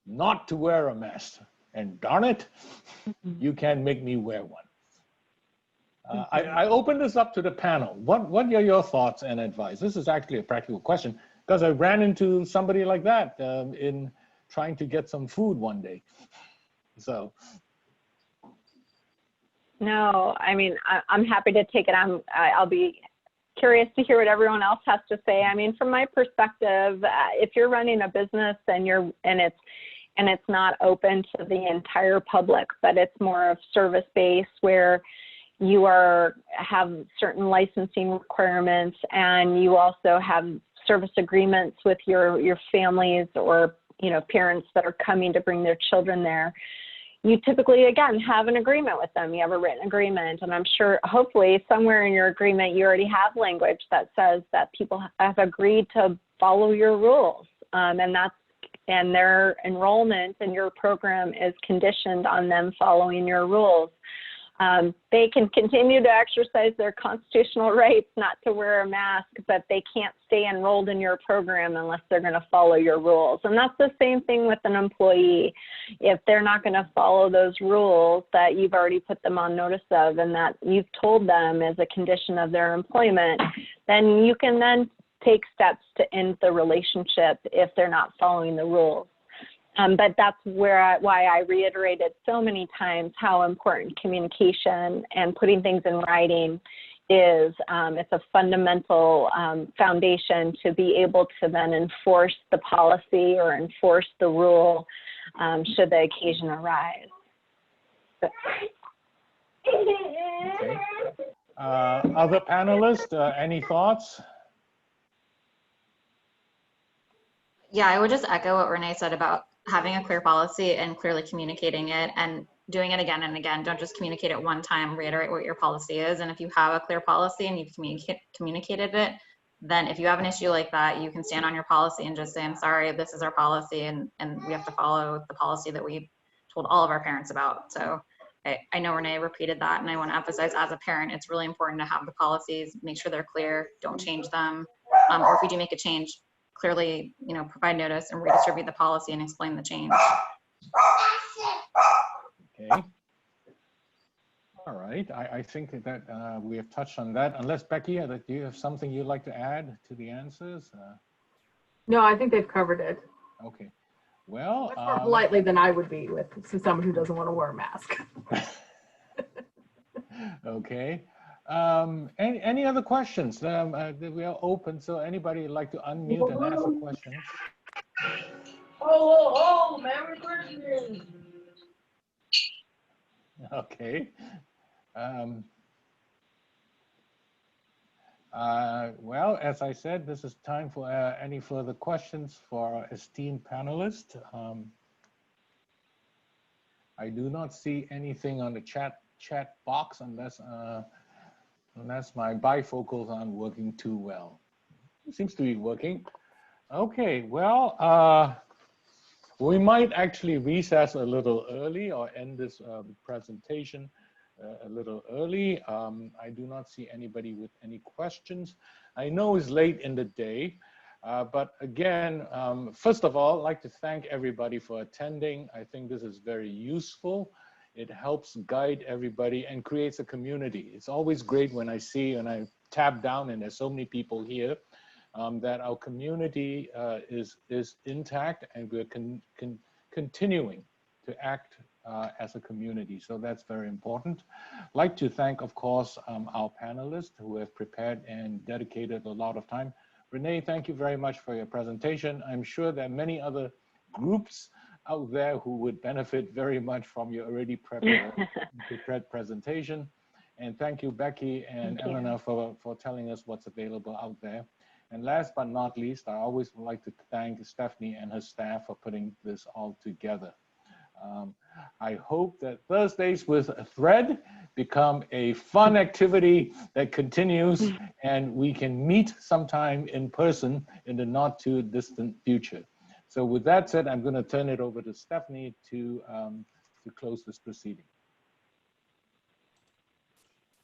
not to wear a mask, and darn it, you can't make me wear one. I open this up to the panel. What are your thoughts and advice? This is actually a practical question because I ran into somebody like that in trying to get some food one day. So. No, I mean, I'm happy to take it on. I'll be curious to hear what everyone else has to say. I mean, from my perspective, if you're running a business and it's not open to the entire public, but it's more of service-based where you have certain licensing requirements, and you also have service agreements with your families or, you know, parents that are coming to bring their children there. You typically, again, have an agreement with them. You have a written agreement, and I'm sure, hopefully, somewhere in your agreement, you already have language that says that people have agreed to follow your rules, and their enrollment in your program is conditioned on them following your rules. They can continue to exercise their constitutional rights not to wear a mask, but they can't stay enrolled in your program unless they're going to follow your rules. And that's the same thing with an employee. If they're not going to follow those rules that you've already put them on notice of and that you've told them as a condition of their employment, then you can then take steps to end the relationship if they're not following the rules. But that's why I reiterated so many times how important communication and putting things in writing is. It's a fundamental foundation to be able to then enforce the policy or enforce the rule should the occasion arise. Okay. Other panelists, any thoughts? Yeah, I would just echo what Renee said about having a clear policy and clearly communicating it. And doing it again and again. Don't just communicate it one time, reiterate what your policy is. And if you have a clear policy and you've communicated it, then if you have an issue like that, you can stand on your policy and just say, I'm sorry, this is our policy, and we have to follow the policy that we told all of our parents about. So I know Renee repeated that, and I want to emphasize, as a parent, it's really important to have the policies, make sure they're clear, don't change them. Or if you do make a change, clearly, provide notice and redistribute the policy and explain the change. Okay. All right. I think that we have touched on that. Unless, Becky, do you have something you'd like to add to the answers? No, I think they've covered it. Okay. Well, Much more politely than I would be with someone who doesn't want to wear a mask. okay. Any other questions? We are open, so anybody would like to unmute and ask a question? Oh, Merry Christmas. Okay. Well, as I said, this is time for any further questions for our esteemed panelists. I do not see anything on the chat box unless my bifocals aren't working too well. It seems to be working. Okay, well, we might actually recess a little early or end this presentation a little early. I do not see anybody with any questions. I know it's late in the day, but again, first of all, I'd like to thank everybody for attending. I think this is very useful. It helps guide everybody and creates a community. It's always great when I see and I tab down and there's so many people here that our community is intact and we're continuing to act as a community. So that's very important. I'd like to thank, of course, our panelists who have prepared and dedicated a lot of time. Renee, thank you very much for your presentation. I'm sure there are many other groups out there who would benefit very much from your already prepared presentation. And thank you, Becky and Elena, for telling us what's available out there. And last but not least, I always would like to thank Stephanie and her staff for putting this all together. I hope that Thursdays with a Thread become a fun activity that continues and we can meet sometime in person in the not too distant future. So with that said, I'm going to turn it over to Stephanie to close this proceeding.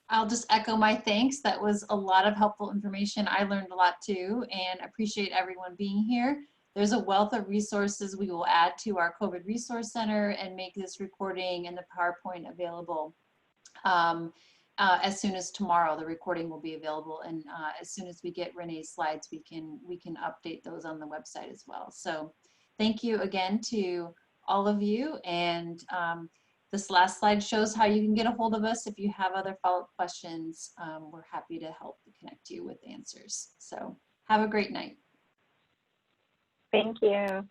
I'll just echo my thanks. That was a lot of helpful information. I learned a lot too, and appreciate everyone being here. There's a wealth of resources we will add to our COVID Resource Center and make this recording and the PowerPoint available as soon as tomorrow. The recording will be available, and as soon as we get Renee's slides, we can update those on the website as well. So thank you again to all of you, and this last slide shows how you can get a hold of us if you have other follow-up questions. We're happy to help connect you with answers. So have a great night. Thank you.